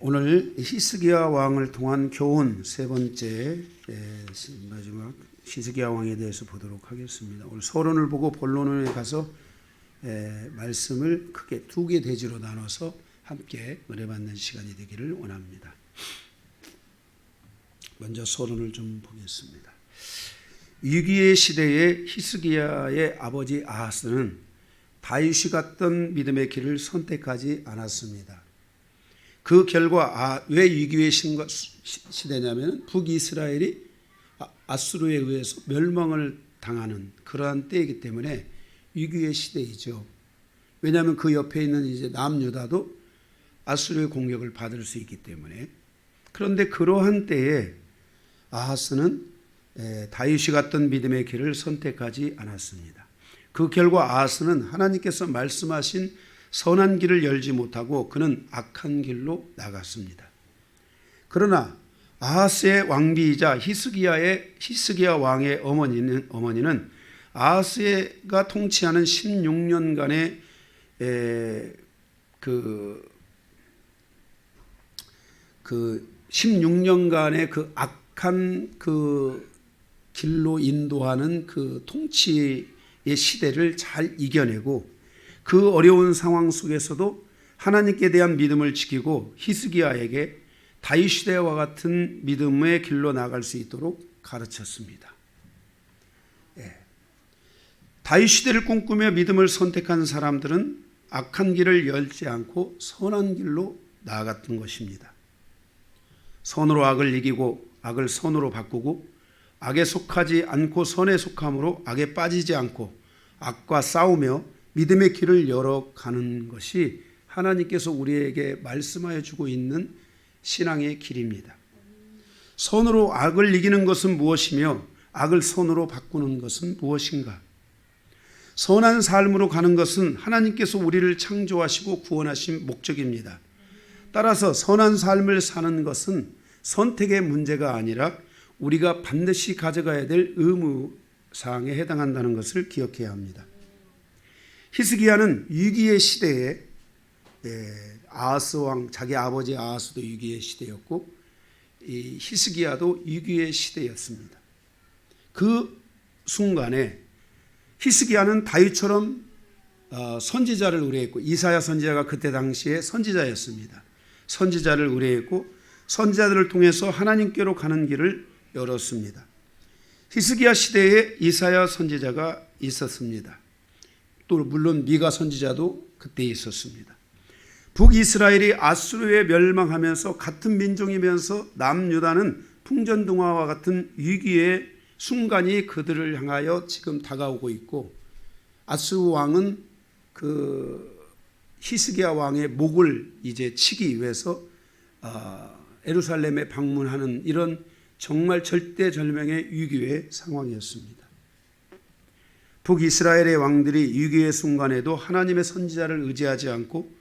오늘 히스기야 왕을 통한 교훈 세 번째 마지막 히스기야 왕에 대해서 보도록 하겠습니다. 오늘 서론을 보고 본론에 가서 말씀을 크게 두 개 대지로 나눠서 함께 은혜받는 시간이 되기를 원합니다. 먼저 서론을 좀 보겠습니다. 위기의 시대에 히스기야의 아버지 아하스는 다윗이 갔던 믿음의 길을 선택하지 않았습니다. 그 결과 왜 위기의 시대냐면 북이스라엘이 아수르에 의해서 멸망을 당하는 그러한 때이기 때문에 위기의 시대이죠. 왜냐하면 그 옆에 있는 이제 남유다도 아수르의 공격을 받을 수 있기 때문에. 그런데 그러한 때에 아하스는 다윗이 갔던 믿음의 길을 선택하지 않았습니다. 그 결과 아하스는 하나님께서 말씀하신 선한 길을 열지 못하고 그는 악한 길로 나갔습니다. 그러나 아하스의 왕비이자 히스기야 왕의 어머니는 아하스가 통치하는 16년간의 그 16년간의 그 악한 그 길로 인도하는 그 통치의 시대를 잘 이겨내고 그 어려운 상황 속에서도 하나님께 대한 믿음을 지키고 히스기야에게 다윗 시대와 같은 믿음의 길로 나갈 수 있도록 가르쳤습니다. 다윗 시대를 꿈꾸며 믿음을 선택한 사람들은 악한 길을 열지 않고 선한 길로 나아갔던 것입니다. 선으로 악을 이기고 악을 선으로 바꾸고 악에 속하지 않고 선에 속함으로 악에 빠지지 않고 악과 싸우며 믿음의 길을 열어가는 것이 하나님께서 우리에게 말씀하여 주고 있는 신앙의 길입니다. 선으로 악을 이기는 것은 무엇이며 악을 선으로 바꾸는 것은 무엇인가? 선한 삶으로 가는 것은 하나님께서 우리를 창조하시고 구원하신 목적입니다. 따라서 선한 삶을 사는 것은 선택의 문제가 아니라 우리가 반드시 가져가야 될 의무사항에 해당한다는 것을 기억해야 합니다. 히스기야는 위기의 시대에 아하스 왕 자기 아버지 아하스도 위기의 시대였고 이 히스기야도 위기의 시대였습니다. 그 순간에 히스기야는 다윗처럼 선지자를 의뢰했고 이사야 선지자가 그때 당시에 선지자였습니다. 선지자를 의뢰했고 선지자들을 통해서 하나님께로 가는 길을 열었습니다. 히스기야 시대에 이사야 선지자가 있었습니다. 또 물론 미가 선지자도 그때 있었습니다. 북이스라엘이 아수르에 멸망하면서 같은 민족이면서 남유다는 풍전등화와 같은 위기의 순간이 그들을 향하여 지금 다가오고 있고 아수르 왕은 그 히스기야 왕의 목을 이제 치기 위해서 예루살렘에 방문하는 이런 정말 절대절명의 위기의 상황이었습니다. 북이스라엘의 왕들이 위기의 순간에도 하나님의 선지자를 의지하지 않고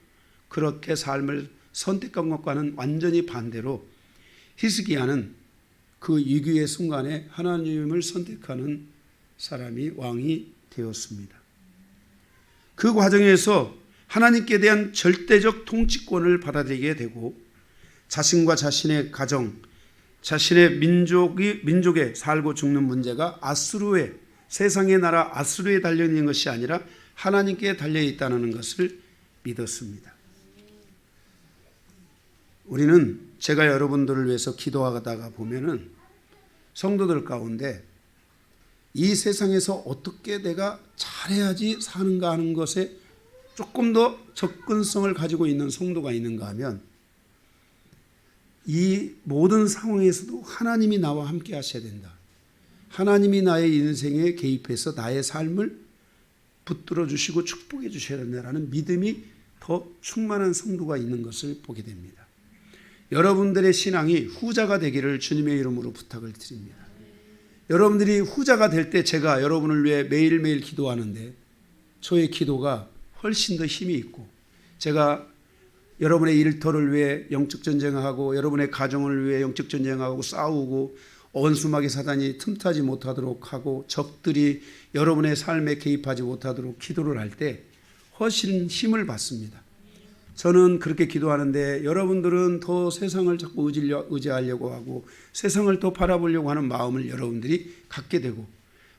그렇게 삶을 선택한 것과는 완전히 반대로 히스기야는 그 위기의 순간에 하나님을 선택하는 사람이 왕이 되었습니다. 그 과정에서 하나님께 대한 절대적 통치권을 받아들이게 되고 자신과 자신의 가정, 자신의 민족에 살고 죽는 문제가 아수르의 세상의 나라 아수르에 달려있는 것이 아니라 하나님께 달려있다는 것을 믿었습니다. 우리는 제가 여러분들을 위해서 기도하다가 보면은 성도들 가운데 이 세상에서 어떻게 내가 잘해야지 사는가 하는 것에 조금 더 접근성을 가지고 있는 성도가 있는가 하면 이 모든 상황에서도 하나님이 나와 함께 하셔야 된다. 하나님이 나의 인생에 개입해서 나의 삶을 붙들어 주시고 축복해 주셔야 된다는 믿음이 더 충만한 성도가 있는 것을 보게 됩니다. 여러분들의 신앙이 후자가 되기를 주님의 이름으로 부탁을 드립니다. 여러분들이 후자가 될 때 제가 여러분을 위해 매일매일 기도하는데 저의 기도가 훨씬 더 힘이 있고 제가 여러분의 일터를 위해 영적 전쟁하고 여러분의 가정을 위해 영적 전쟁하고 싸우고 원수마귀 사단이 틈타지 못하도록 하고 적들이 여러분의 삶에 개입하지 못하도록 기도를 할 때 훨씬 힘을 받습니다. 저는 그렇게 기도하는데 여러분들은 더 세상을 자꾸 의지하려고 하고 세상을 더 바라보려고 하는 마음을 여러분들이 갖게 되고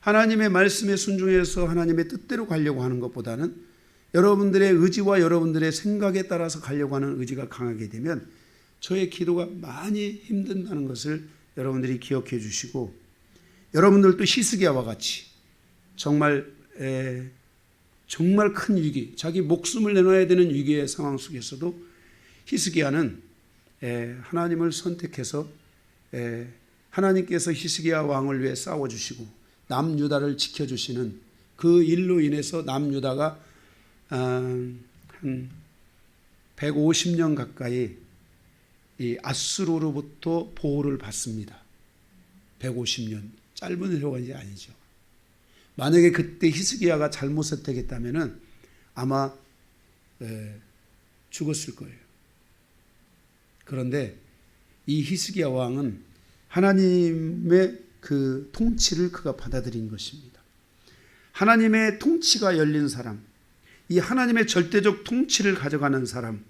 하나님의 말씀에 순종해서 하나님의 뜻대로 가려고 하는 것보다는 여러분들의 의지와 여러분들의 생각에 따라서 가려고 하는 의지가 강하게 되면 저의 기도가 많이 힘든다는 것을 여러분들이 기억해 주시고 여러분들도 히스기야와 같이 정말 큰 위기, 자기 목숨을 내놔야 되는 위기의 상황 속에서도 히스기야는 하나님을 선택해서 하나님께서 히스기야 왕을 위해 싸워주시고 남유다를 지켜주시는 그 일로 인해서 남유다가 한 150년 가까이 이 아수르로부터 보호를 받습니다. 150년 짧은 세월이 아니죠. 만약에 그때 히스기야가 잘못 선택했다면 아마 죽었을 거예요. 그런데 이 히스기야 왕은 하나님의 그 통치를 그가 받아들인 것입니다. 하나님의 통치가 열린 사람, 이 하나님의 절대적 통치를 가져가는 사람,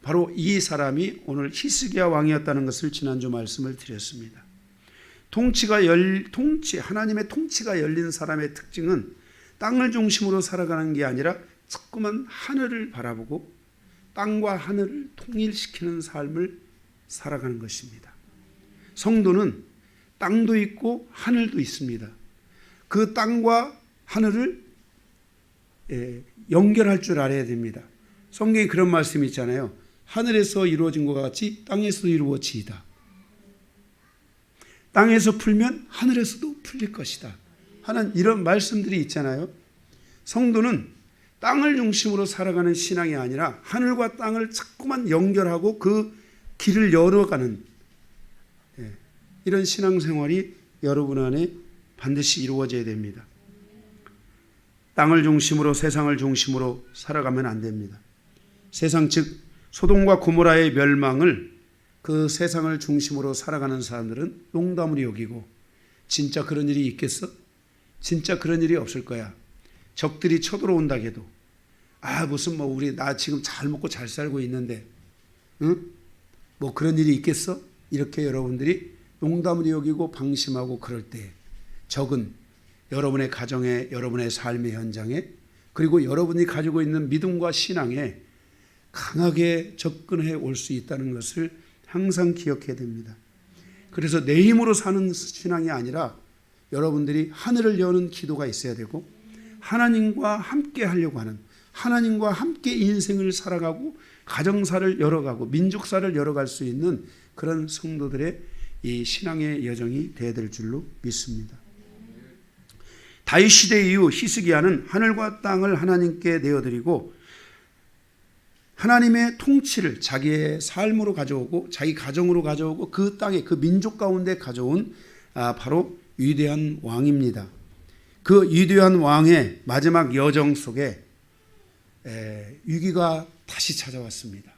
바로 이 사람이 오늘 히스기야 왕이었다는 것을 지난주 말씀을 드렸습니다. 하나님의 통치가 열린 사람의 특징은 땅을 중심으로 살아가는 게 아니라 자꾸만 하늘을 바라보고 땅과 하늘을 통일시키는 삶을 살아가는 것입니다. 성도는 땅도 있고 하늘도 있습니다. 그 땅과 하늘을 연결할 줄 알아야 됩니다. 성경에 그런 말씀이 있잖아요. 하늘에서 이루어진 것 같이 땅에서도 이루어지이다. 땅에서 풀면 하늘에서도 풀릴 것이다 하는 이런 말씀들이 있잖아요. 성도는 땅을 중심으로 살아가는 신앙이 아니라 하늘과 땅을 자꾸만 연결하고 그 길을 열어가는 이런 신앙생활이 여러분 안에 반드시 이루어져야 됩니다. 땅을 중심으로 세상을 중심으로 살아가면 안 됩니다. 세상 즉 소돔과 고모라의 멸망을 그 세상을 중심으로 살아가는 사람들은 농담으로 여기고 진짜 그런 일이 있겠어? 진짜 그런 일이 없을 거야. 적들이 쳐들어온다 해도 무슨 나 지금 잘 먹고 잘 살고 있는데 뭐 그런 일이 있겠어? 이렇게 여러분들이 농담으로 여기고 방심하고 그럴 때 적은 여러분의 가정에 여러분의 삶의 현장에 그리고 여러분이 가지고 있는 믿음과 신앙에 강하게 접근해 올 수 있다는 것을 항상 기억해야 됩니다. 그래서 내 힘으로 사는 신앙이 아니라 여러분들이 하늘을 여는 기도가 있어야 되고 하나님과 함께 하려고 하는 하나님과 함께 인생을 살아가고 가정사를 열어가고 민족사를 열어갈 수 있는 그런 성도들의 이 신앙의 여정이 되어야 될 줄로 믿습니다. 다윗 시대 이후 히스기야는 하늘과 땅을 하나님께 내어드리고 하나님의 통치를 자기의 삶으로 가져오고 자기 가정으로 가져오고 그 땅에 그 민족 가운데 가져온 바로 위대한 왕입니다. 그 위대한 왕의 마지막 여정 속에 위기가 다시 찾아왔습니다.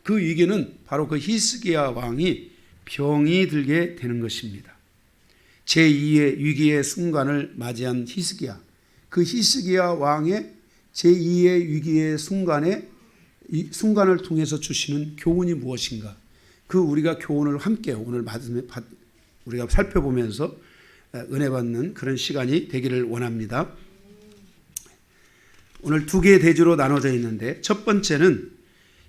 그 위기는 바로 그 히스기야 왕이 병이 들게 되는 것입니다. 제2의 위기의 순간을 맞이한 히스기야, 그 히스기야 왕의 제2의 위기의 이 순간을 통해서 주시는 교훈이 무엇인가? 그 우리가 교훈을 함께 오늘 우리가 살펴보면서 은혜 받는 그런 시간이 되기를 원합니다. 오늘 두 개의 대주로 나눠져 있는데 첫 번째는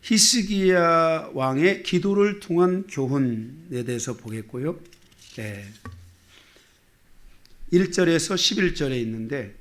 히스기야 왕의 기도를 통한 교훈에 대해서 보겠고요. 1절에서 11절에 있는데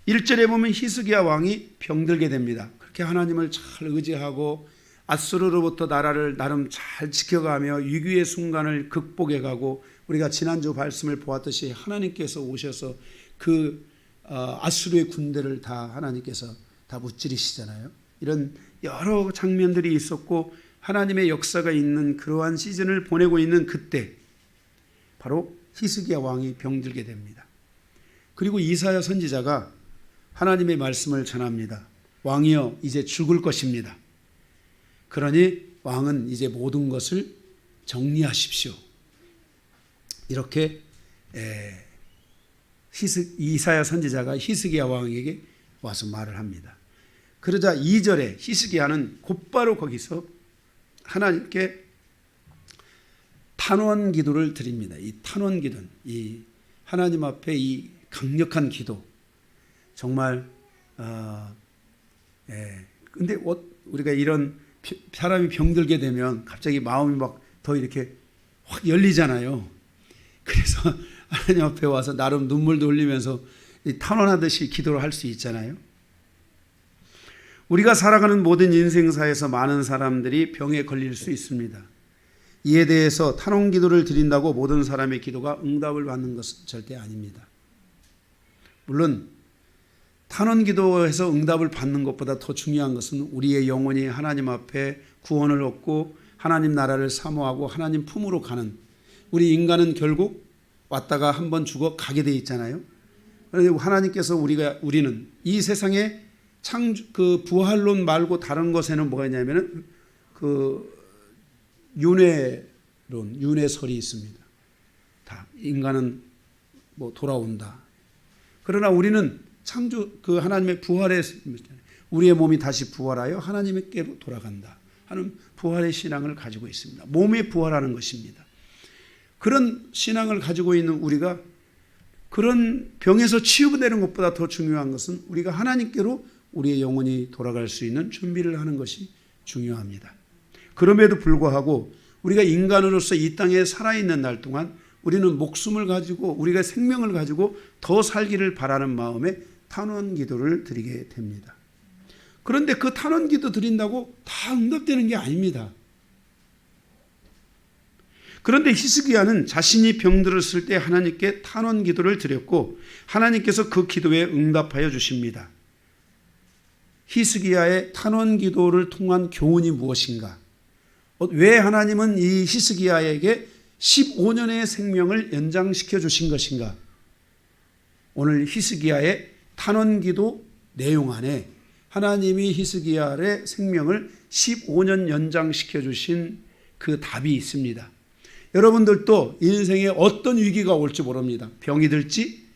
1절에 보면 히스기야 왕이 병들게 됩니다. 그렇게 하나님을 잘 의지하고 아수르로부터 나라를 나름 잘 지켜가며 위기의 순간을 극복해가고 우리가 지난주 말씀을 보았듯이 하나님께서 오셔서 그 아수르의 군대를 다 하나님께서 다 무찌르시잖아요. 이런 여러 장면들이 있었고 하나님의 역사가 있는 그러한 시즌을 보내고 있는 그때 바로 히스기야 왕이 병들게 됩니다. 그리고 이사야 선지자가 하나님의 말씀을 전합니다. 왕이여 이제 죽을 것입니다. 그러니 왕은 이제 모든 것을 정리하십시오. 이렇게 이사야 선지자가 히스기야 왕에게 와서 말을 합니다. 그러자 2절에 히스기야는 곧바로 거기서 하나님께 탄원 기도를 드립니다. 이 탄원 기도는 이 하나님 앞에 이 강력한 기도, 정말 근데 우리가 이런 사람이 병들게 되면 갑자기 마음이 막 더 이렇게 확 열리잖아요. 그래서 하나님 앞에 와서 나름 눈물도 흘리면서 탄원하듯이 기도를 할 수 있잖아요. 우리가 살아가는 모든 인생사에서 많은 사람들이 병에 걸릴 수 있습니다. 이에 대해서 탄원 기도를 드린다고 모든 사람의 기도가 응답을 받는 것은 절대 아닙니다. 물론 탄원 기도에서 응답을 받는 것보다 더 중요한 것은 우리의 영혼이 하나님 앞에 구원을 얻고 하나님 나라를 사모하고 하나님 품으로 가는, 우리 인간은 결국 왔다가 한번 죽어 가게 돼 있잖아요. 그런데 하나님께서 우리는 이 세상에 그 부활론 말고 다른 것에는 뭐가 있냐면은 그 윤회설이 있습니다. 다 인간은 뭐 돌아온다. 그러나 우리는 그 하나님의 부활의, 우리의 몸이 다시 부활하여 하나님께로 돌아간다 하는 부활의 신앙을 가지고 있습니다. 몸이 부활하는 것입니다. 그런 신앙을 가지고 있는 우리가 그런 병에서 치유되는 것보다 더 중요한 것은 우리가 하나님께로 우리의 영혼이 돌아갈 수 있는 준비를 하는 것이 중요합니다. 그럼에도 불구하고 우리가 인간으로서 이 땅에 살아있는 날 동안 우리는 목숨을 가지고 우리가 생명을 가지고 더 살기를 바라는 마음에 탄원 기도를 드리게 됩니다. 그런데 그 탄원 기도 드린다고 다 응답되는 게 아닙니다. 그런데 히스기야는 자신이 병들었을 때 하나님께 탄원 기도를 드렸고 하나님께서 그 기도에 응답하여 주십니다. 히스기야의 탄원 기도를 통한 교훈이 무엇인가? 왜 하나님은 이 히스기야에게 15년의 생명을 연장시켜 주신 것인가? 오늘 히스기야의 탄원 기도 내용 안에 하나님이 히스기야의 생명을 15년 연장시켜 주신 그 답이 있습니다. 여러분들도 인생에 어떤 위기가 올지 모릅니다. 병이 들지,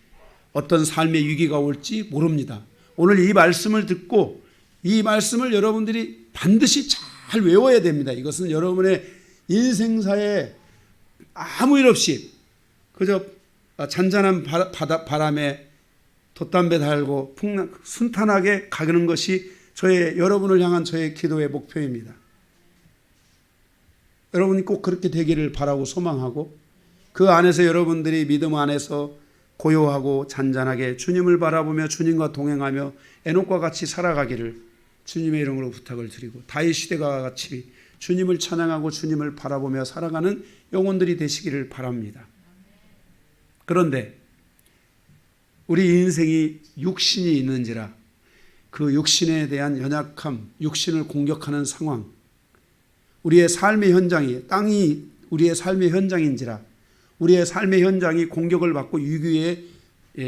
어떤 삶의 위기가 올지 모릅니다. 오늘 이 말씀을 듣고 이 말씀을 여러분들이 반드시 잘 외워야 됩니다. 이것은 여러분의 인생사에 아무 일 없이 그저 잔잔한 바람에 돛담배 달고 순탄하게 가는 것이 여러분을 향한 저의 기도의 목표입니다. 여러분이 꼭 그렇게 되기를 바라고 소망하고 그 안에서 여러분들이 믿음 안에서 고요하고 잔잔하게 주님을 바라보며 주님과 동행하며 에녹과 같이 살아가기를 주님의 이름으로 부탁을 드리고 다윗 시대가 같이 주님을 찬양하고 주님을 바라보며 살아가는 영혼들이 되시기를 바랍니다. 그런데 우리 인생이 육신이 있는지라 그 육신에 대한 연약함, 육신을 공격하는 상황, 우리의 삶의 현장이 땅이 우리의 삶의 현장인지라 우리의 삶의 현장이 공격을 받고 위기의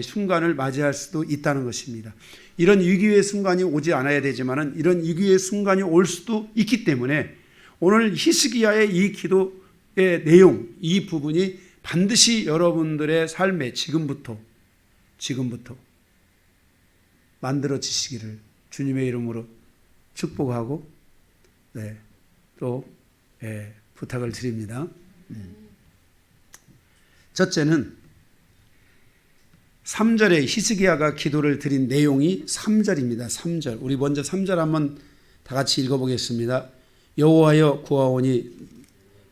순간을 맞이할 수도 있다는 것입니다. 이런 위기의 순간이 오지 않아야 되지만 이런 위기의 순간이 올 수도 있기 때문에 오늘 히스기야의 이 기도의 내용, 이 부분이 반드시 여러분들의 삶에 지금부터 만들어지시기를 주님의 이름으로 축복하고 또 부탁을 드립니다. 첫째는 3절에 히스기야가 기도를 드린 내용이 3절입니다. 3절. 우리 먼저 3절 한번 다 같이 읽어보겠습니다. 여호와여 구하오니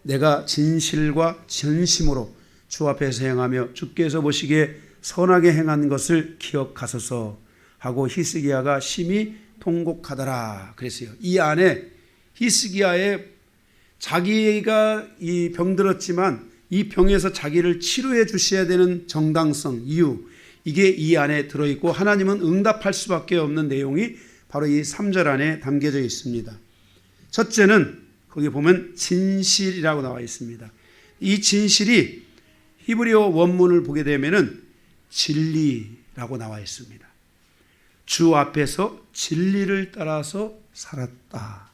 내가 진실과 전심으로 주 앞에서 행하며 주께서 보시기에 선하게 행한 것을 기억하소서 하고 히스기야가 심히 통곡하더라 그랬어요. 이 안에 히스기야의 자기가 이 병들었지만 이 병에서 자기를 치료해 주셔야 되는 정당성, 이유, 이게 이 안에 들어있고 하나님은 응답할 수밖에 없는 내용이 바로 이 3절 안에 담겨져 있습니다. 첫째는 거기 보면 진실이라고 나와 있습니다. 이 진실이 히브리어 원문을 보게 되면은 진리라고 나와 있습니다. 주 앞에서 진리를 따라서 살았다.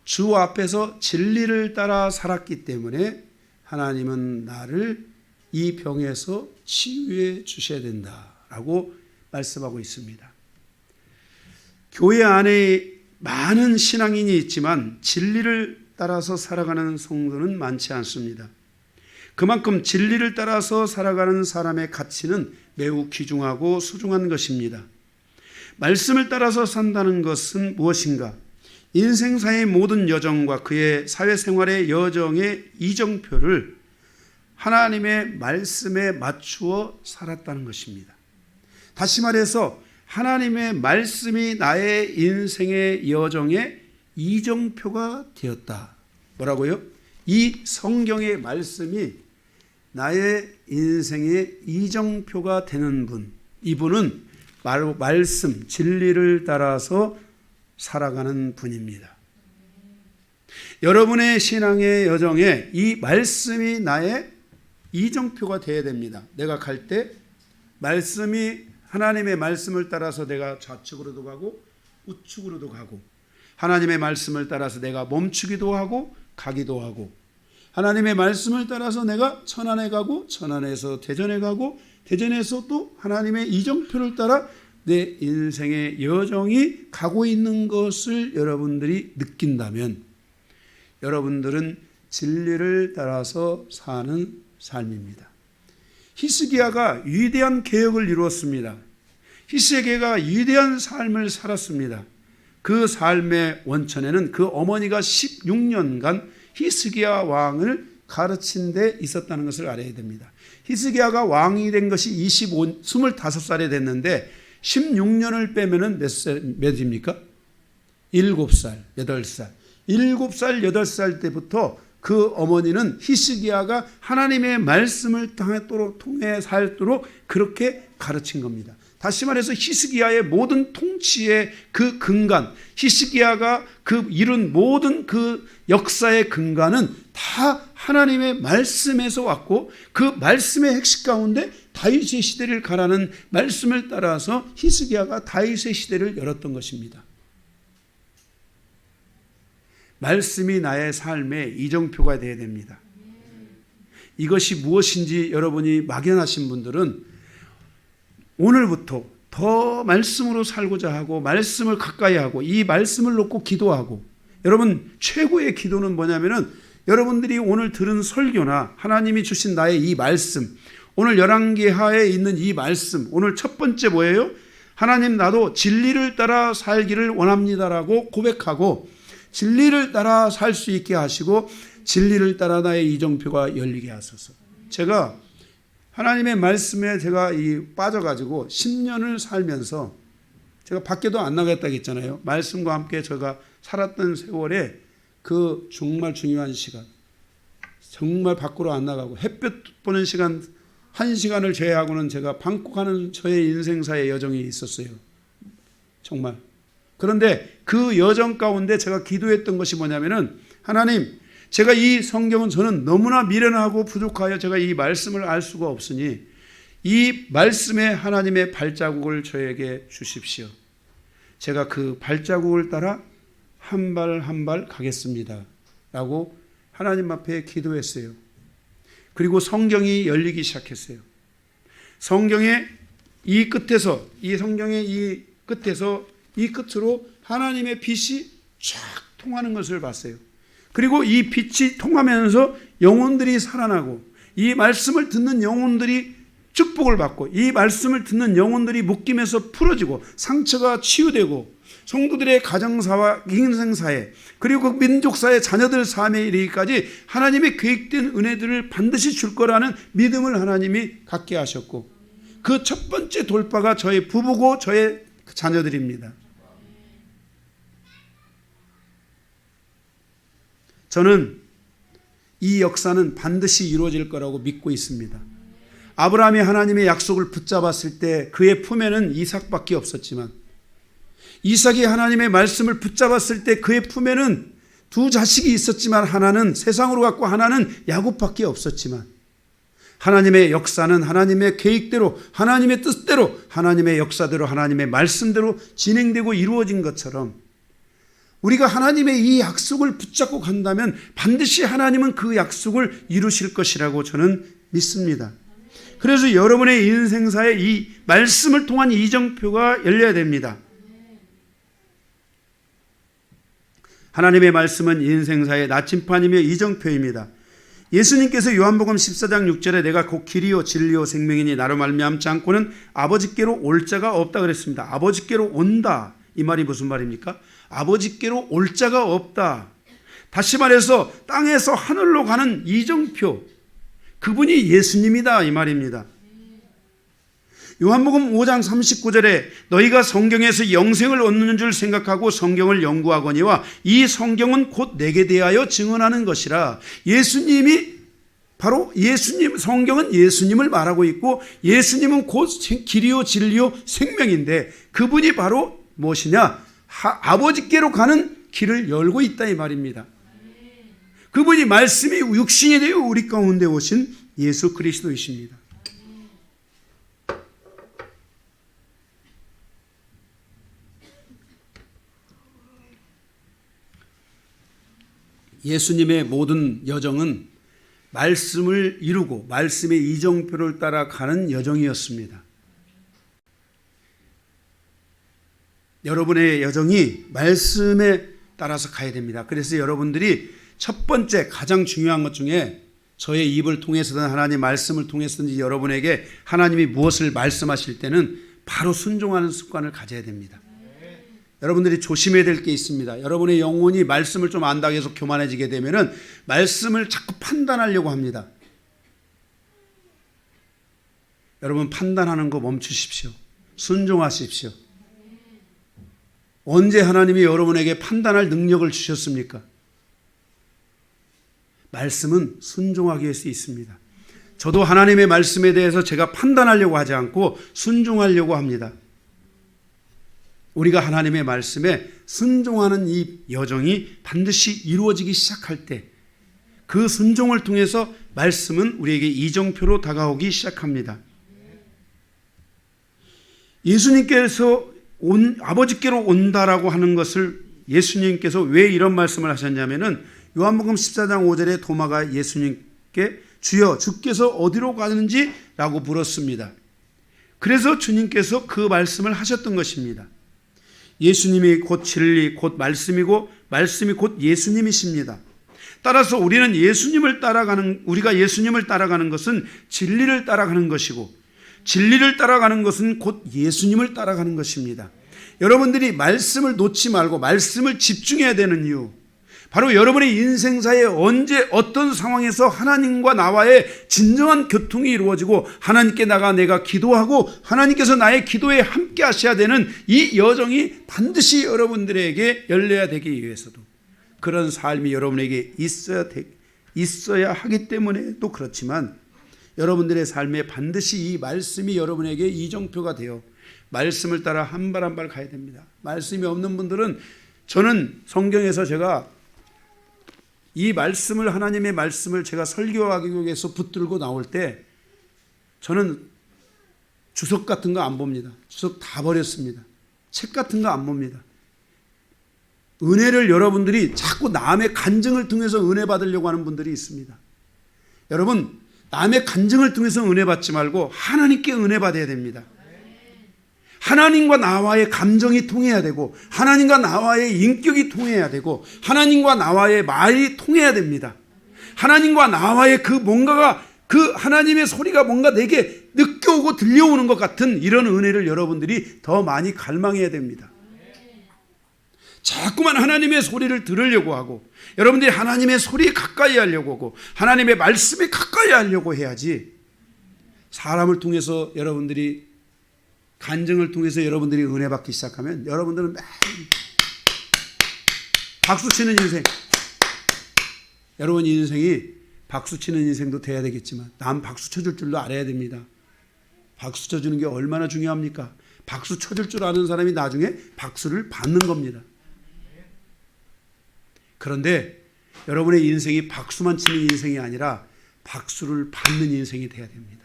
주 앞에서 진리를 따라 살았기 때문에 하나님은 나를 이 병에서 치유해 주셔야 된다라고 말씀하고 있습니다. 교회 안에 많은 신앙인이 있지만 진리를 따라서 살아가는 성도는 많지 않습니다. 그만큼 진리를 따라서 살아가는 사람의 가치는 매우 귀중하고 소중한 것입니다. 말씀을 따라서 산다는 것은 무엇인가? 인생사의 모든 여정과 그의 사회생활의 여정의 이정표를 하나님의 말씀에 맞추어 살았다는 것입니다. 다시 말해서 하나님의 말씀이 나의 인생의 여정의 이정표가 되었다. 뭐라고요? 이 성경의 말씀이 나의 인생의 이정표가 되는 분, 이분은 바로 말씀, 진리를 따라서 살아가는 분입니다. 여러분의 신앙의 여정에 이 말씀이 나의 이정표가 되어야 됩니다. 내가 갈 때 말씀이 하나님의 말씀을 따라서 내가 좌측으로도 가고 우측으로도 가고, 하나님의 말씀을 따라서 내가 멈추기도 하고 가기도 하고, 하나님의 말씀을 따라서 내가 천안에 가고 천안에서 대전에 가고 대전에서 또 하나님의 이정표를 따라 내 인생의 여정이 가고 있는 것을 여러분들이 느낀다면 여러분들은 진리를 따라서 사는 삶입니다. 히스기야가 위대한 개혁을 이루었습니다. 히스기야가 위대한 삶을 살았습니다. 그 삶의 원천에는 그 어머니가 16년간 히스기야 왕을 가르친 데 있었다는 것을 알아야 됩니다. 히스기야가 왕이 된 것이 25살에 됐는데 16년을 빼면은 몇입니까? 7살, 8살. 7살, 8살 때부터 그 어머니는 히스기야가 하나님의 말씀을 통해 살도록 그렇게 가르친 겁니다. 다시 말해서 히스기야의 모든 통치의 그 근간, 히스기야가 그 이룬 모든 그 역사의 근간은 다 하나님의 말씀에서 왔고, 그 말씀의 핵심 가운데 다윗의 시대를 가라는 말씀을 따라서 히스기야가 다윗의 시대를 열었던 것입니다. 말씀이 나의 삶의 이정표가 되어야 됩니다. 이것이 무엇인지 여러분이 막연하신 분들은 오늘부터 더 말씀으로 살고자 하고 말씀을 가까이 하고 이 말씀을 놓고 기도하고, 여러분 최고의 기도는 뭐냐면은 여러분들이 오늘 들은 설교나 하나님이 주신 나의 이 말씀, 오늘 열왕기하에 있는 이 말씀, 오늘 첫 번째 뭐예요? 하나님, 나도 진리를 따라 살기를 원합니다라고 고백하고 진리를 따라 살 수 있게 하시고 진리를 따라 나의 이정표가 열리게 하소서. 제가 하나님의 말씀에 제가 빠져가지고 10년을 살면서 제가 밖에도 안 나갔다고 했잖아요. 말씀과 함께 제가 살았던 세월에 그 정말 중요한 시간, 정말 밖으로 안 나가고 햇볕 보는 시간 1시간을 제외하고는 제가 방콕하는 저의 인생사의 여정이 있었어요. 정말. 그런데 그 여정 가운데 제가 기도했던 것이 뭐냐면은, 하나님, 제가 이 성경은 저는 너무나 미련하고 부족하여 제가 이 말씀을 알 수가 없으니 이 말씀에 하나님의 발자국을 저에게 주십시오. 제가 그 발자국을 따라 한 발 한 발 가겠습니다 라고 하나님 앞에 기도했어요. 그리고 성경이 열리기 시작했어요. 성경의 이 끝에서, 이 성경의 이 끝에서 이 끝으로 하나님의 빛이 쫙 통하는 것을 봤어요. 그리고 이 빛이 통하면서 영혼들이 살아나고, 이 말씀을 듣는 영혼들이 축복을 받고, 이 말씀을 듣는 영혼들이 묶임에서 풀어지고 상처가 치유되고, 성도들의 가정사와 인생사에, 그리고 그 민족사의 자녀들 삶에 이르기까지 하나님의 계획된 은혜들을 반드시 줄 거라는 믿음을 하나님이 갖게 하셨고, 그 첫 번째 돌파가 저의 부부고 저의 자녀들입니다. 저는 이 역사는 반드시 이루어질 거라고 믿고 있습니다. 아브라함이 하나님의 약속을 붙잡았을 때 그의 품에는 이삭밖에 없었지만, 이삭이 하나님의 말씀을 붙잡았을 때 그의 품에는 두 자식이 있었지만, 하나는 세상으로 갔고 하나는 야곱밖에 없었지만, 하나님의 역사는 하나님의 계획대로, 하나님의 뜻대로, 하나님의 역사대로, 하나님의 말씀대로 진행되고 이루어진 것처럼 우리가 하나님의 이 약속을 붙잡고 간다면 반드시 하나님은 그 약속을 이루실 것이라고 저는 믿습니다. 그래서 여러분의 인생사에 이 말씀을 통한 이정표가 열려야 됩니다. 하나님의 말씀은 인생사의 나침판이며 이정표입니다. 예수님께서 요한복음 14장 6절에 내가 곧 길이요 진리요 생명이니 나로 말미암지 않고는 아버지께로 올 자가 없다 그랬습니다. 아버지께로 온다. 이 말이 무슨 말입니까? 아버지께로 올 자가 없다. 다시 말해서 땅에서 하늘로 가는 이정표, 그분이 예수님이다 이 말입니다. 요한복음 5장 39절에 너희가 성경에서 영생을 얻는 줄 생각하고 성경을 연구하거니와 이 성경은 곧 내게 대하여 증언하는 것이라. 예수님이 바로 성경은 예수님을 말하고 있고 예수님은 곧 길이요 진리요 생명인데 그분이 바로 무엇이냐? 아버지께로 가는 길을 열고 있다 이 말입니다. 그분이 말씀이 육신이 되어 우리 가운데 오신 예수 그리스도이십니다. 예수님의 모든 여정은 말씀을 이루고 말씀의 이정표를 따라가는 여정이었습니다. 여러분의 여정이 말씀에 따라서 가야 됩니다. 그래서 여러분들이 첫 번째 가장 중요한 것 중에 저의 입을 통해서든 하나님 말씀을 통해서든지 여러분에게 하나님이 무엇을 말씀하실 때는 바로 순종하는 습관을 가져야 됩니다. 여러분들이 조심해야 될 게 있습니다. 여러분의 영혼이 말씀을 좀 안다고 해서 교만해지게 되면은 말씀을 자꾸 판단하려고 합니다. 여러분 판단하는 거 멈추십시오. 순종하십시오. 언제 하나님이 여러분에게 판단할 능력을 주셨습니까? 말씀은 순종하기 위해서 있습니다. 저도 하나님의 말씀에 대해서 제가 판단하려고 하지 않고 순종하려고 합니다. 우리가 하나님의 말씀에 순종하는 이 여정이 반드시 이루어지기 시작할 때 그 순종을 통해서 말씀은 우리에게 이정표로 다가오기 시작합니다. 예수님께서 아버지께로 온다라고 하는 것을 예수님께서 왜 이런 말씀을 하셨냐면은 요한복음 14장 5절에 도마가 예수님께 주여 주께서 어디로 가는지 라고 물었습니다. 그래서 주님께서 그 말씀을 하셨던 것입니다. 예수님이 곧 진리, 곧 말씀이고 말씀이 곧 예수님이십니다. 따라서 우리가 예수님을 따라가는 것은 진리를 따라가는 것이고 진리를 따라가는 것은 곧 예수님을 따라가는 것입니다. 여러분들이 말씀을 놓지 말고 말씀을 집중해야 되는 이유, 바로 여러분의 인생사에 언제 어떤 상황에서 하나님과 나와의 진정한 교통이 이루어지고 하나님께 나가 내가 기도하고 하나님께서 나의 기도에 함께 하셔야 되는 이 여정이 반드시 여러분들에게 열려야 되기 위해서도 그런 삶이 여러분에게 있어야 하기 때문에도 그렇지만 여러분들의 삶에 반드시 이 말씀이 여러분에게 이정표가 되어 말씀을 따라 한 발 한 발 가야 됩니다. 말씀이 없는 분들은 저는 성경에서 제가 이 말씀을 하나님의 말씀을 제가 설교하기 위해서 붙들고 나올 때 저는 주석 같은 거 안 봅니다. 주석 다 버렸습니다. 책 같은 거 안 봅니다. 은혜를 여러분들이 자꾸 남의 간증을 통해서 은혜 받으려고 하는 분들이 있습니다. 여러분 남의 간증을 통해서 은혜 받지 말고 하나님께 은혜 받아야 됩니다. 하나님과 나와의 감정이 통해야 되고 하나님과 나와의 인격이 통해야 되고 하나님과 나와의 말이 통해야 됩니다. 하나님과 나와의 그 뭔가가 그 하나님의 소리가 뭔가 내게 느껴오고 들려오는 것 같은 이런 은혜를 여러분들이 더 많이 갈망해야 됩니다. 자꾸만 하나님의 소리를 들으려고 하고 여러분들이 하나님의 소리에 가까이 하려고 하고 하나님의 말씀에 가까이 하려고 해야지 사람을 통해서 여러분들이 간증을 통해서 여러분들이 은혜 받기 시작하면 여러분들은 매일 박수치는 인생, 여러분 인생이 박수치는 인생도 돼야 되겠지만 남 박수 쳐줄 줄도 알아야 됩니다. 박수 쳐주는 게 얼마나 중요합니까? 박수 쳐줄 줄 아는 사람이 나중에 박수를 받는 겁니다. 그런데 여러분의 인생이 박수만 치는 인생이 아니라 박수를 받는 인생이 돼야 됩니다.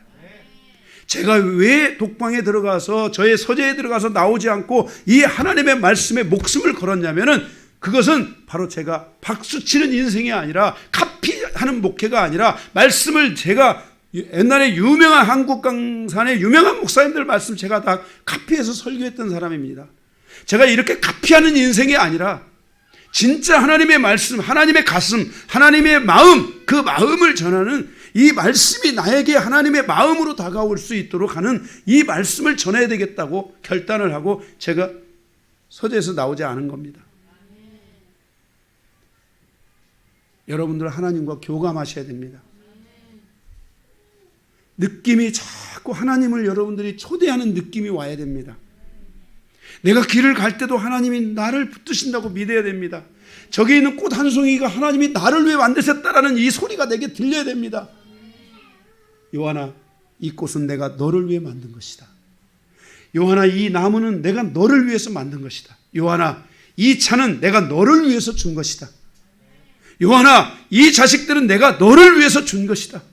제가 왜 독방에 들어가서 저의 서재에 들어가서 나오지 않고 이 하나님의 말씀에 목숨을 걸었냐면은 그것은 바로 제가 박수치는 인생이 아니라 카피하는 목회가 아니라 말씀을 제가 옛날에 유명한 한국 강산의 유명한 목사님들 말씀 제가 다 카피해서 설교했던 사람입니다. 제가 이렇게 카피하는 인생이 아니라 진짜 하나님의 말씀, 하나님의 가슴, 하나님의 마음, 그 마음을 전하는 이 말씀이 나에게 하나님의 마음으로 다가올 수 있도록 하는 이 말씀을 전해야 되겠다고 결단을 하고 제가 서재에서 나오지 않은 겁니다. 여러분들 하나님과 교감하셔야 됩니다. 느낌이 자꾸 하나님을 여러분들이 초대하는 느낌이 와야 됩니다. 내가 길을 갈 때도 하나님이 나를 붙드신다고 믿어야 됩니다. 저기 있는 꽃 한 송이가 하나님이 나를 위해 만드셨다라는 이 소리가 내게 들려야 됩니다. 요한아, 이 꽃은 내가 너를 위해 만든 것이다. 요한아, 이 나무는 내가 너를 위해서 만든 것이다. 요한아, 이 차는 내가 너를 위해서 준 것이다. 요한아, 이 자식들은 내가 너를 위해서 준 것이다.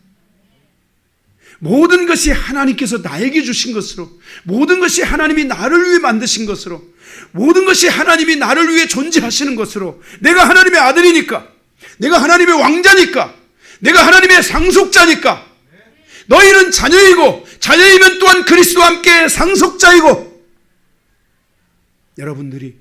모든 것이 하나님께서 나에게 주신 것으로, 모든 것이 하나님이 나를 위해 만드신 것으로, 모든 것이 하나님이 나를 위해 존재하시는 것으로, 내가 하나님의 아들이니까, 내가 하나님의 왕자니까, 내가 하나님의 상속자니까, 너희는 자녀이고 자녀이면 또한 그리스도와 함께 상속자이고, 여러분들이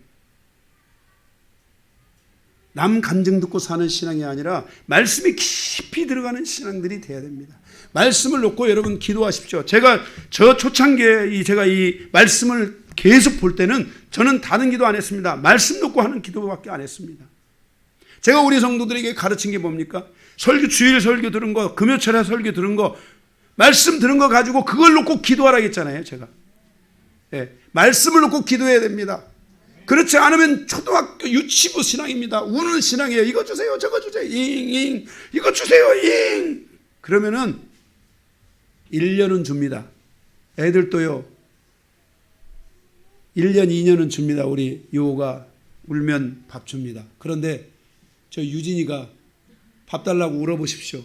남 간증 듣고 사는 신앙이 아니라 말씀이 깊이 들어가는 신앙들이 돼야 됩니다. 말씀을 놓고 여러분 기도하십시오. 제가 저 초창기에 제가 이 말씀을 계속 볼 때는 저는 다른 기도 안 했습니다. 말씀 놓고 하는 기도밖에 안 했습니다. 제가 우리 성도들에게 가르친 게 뭡니까? 설교, 주일 설교 들은 거, 금요철에 설교 들은 거, 말씀 들은 거 가지고 그걸 놓고 기도하라고 했잖아요, 제가. 네, 말씀을 놓고 기도해야 됩니다. 그렇지 않으면 초등학교 유치부 신앙입니다. 우는 신앙이에요. 이거 주세요, 저거 주세요, 잉잉, 이거 주세요, 잉. 그러면은 1년은 줍니다. 애들도요, 1년, 2년은 줍니다. 우리 요호가 울면 밥 줍니다. 그런데 저 유진이가 밥 달라고 울어보십시오.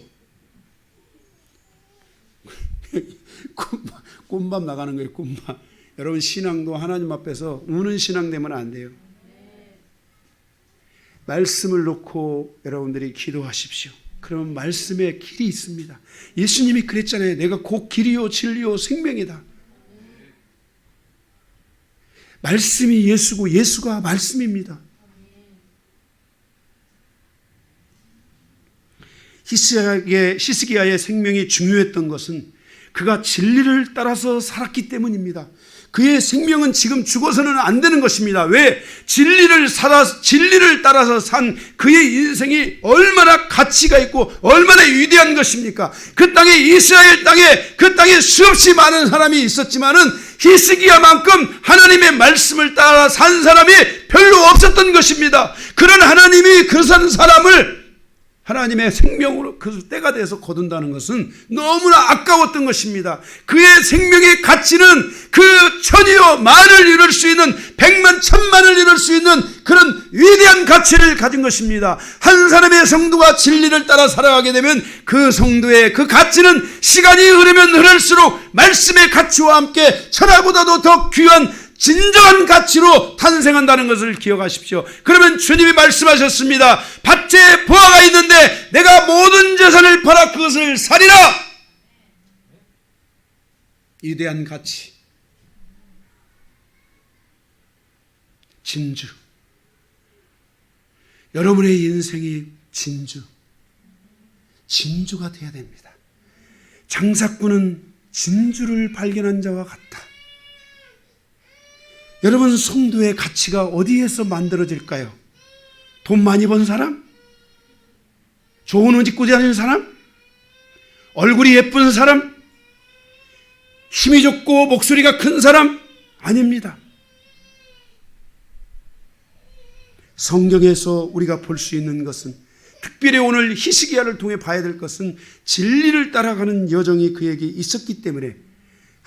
꼼밥 나가는 거예요, 꼼밥. 여러분, 신앙도 하나님 앞에서 우는 신앙 되면 안 돼요. 말씀을 놓고 여러분들이 기도하십시오. 그러면 말씀에 길이 있습니다. 예수님이 그랬잖아요. 내가 곧 길이요 진리요 생명이다. 말씀이 예수고 예수가 말씀입니다. 히스기야의 생명이 중요했던 것은 그가 진리를 따라서 살았기 때문입니다. 그의 생명은 지금 죽어서는 안 되는 것입니다. 왜? 진리를 따라서 산 그의 인생이 얼마나 가치가 있고 얼마나 위대한 것입니까? 그 땅에, 이스라엘 땅에, 그 땅에 수없이 많은 사람이 있었지만은 히스기야만큼 하나님의 말씀을 따라 산 사람이 별로 없었던 것입니다. 그런 하나님이 그 산 사람을 하나님의 생명으로 그 때가 돼서 거둔다는 것은 너무나 아까웠던 것입니다. 그의 생명의 가치는 그 천이요 만을 이룰 수 있는, 백만 천만을 이룰 수 있는 그런 위대한 가치를 가진 것입니다. 한 사람의 성도가 진리를 따라 살아가게 되면 그 성도의 그 가치는 시간이 흐르면 흐를수록 말씀의 가치와 함께 천하보다도 더 귀한 진정한 가치로 탄생한다는 것을 기억하십시오. 그러면 주님이 말씀하셨습니다. 밭에 보화가 있는데 내가 모든 재산을 팔아 그것을 사리라. 위대한 가치, 진주. 여러분의 인생이 진주가 되어야 됩니다. 장사꾼은 진주를 발견한 자와 같다. 여러분, 성도의 가치가 어디에서 만들어질까요? 돈 많이 번 사람? 좋은 옷 입고 다니는 사람? 얼굴이 예쁜 사람? 힘이 좋고 목소리가 큰 사람? 아닙니다. 성경에서 우리가 볼 수 있는 것은, 특별히 오늘 히스기야를 통해 봐야 될 것은 진리를 따라가는 여정이 그에게 있었기 때문에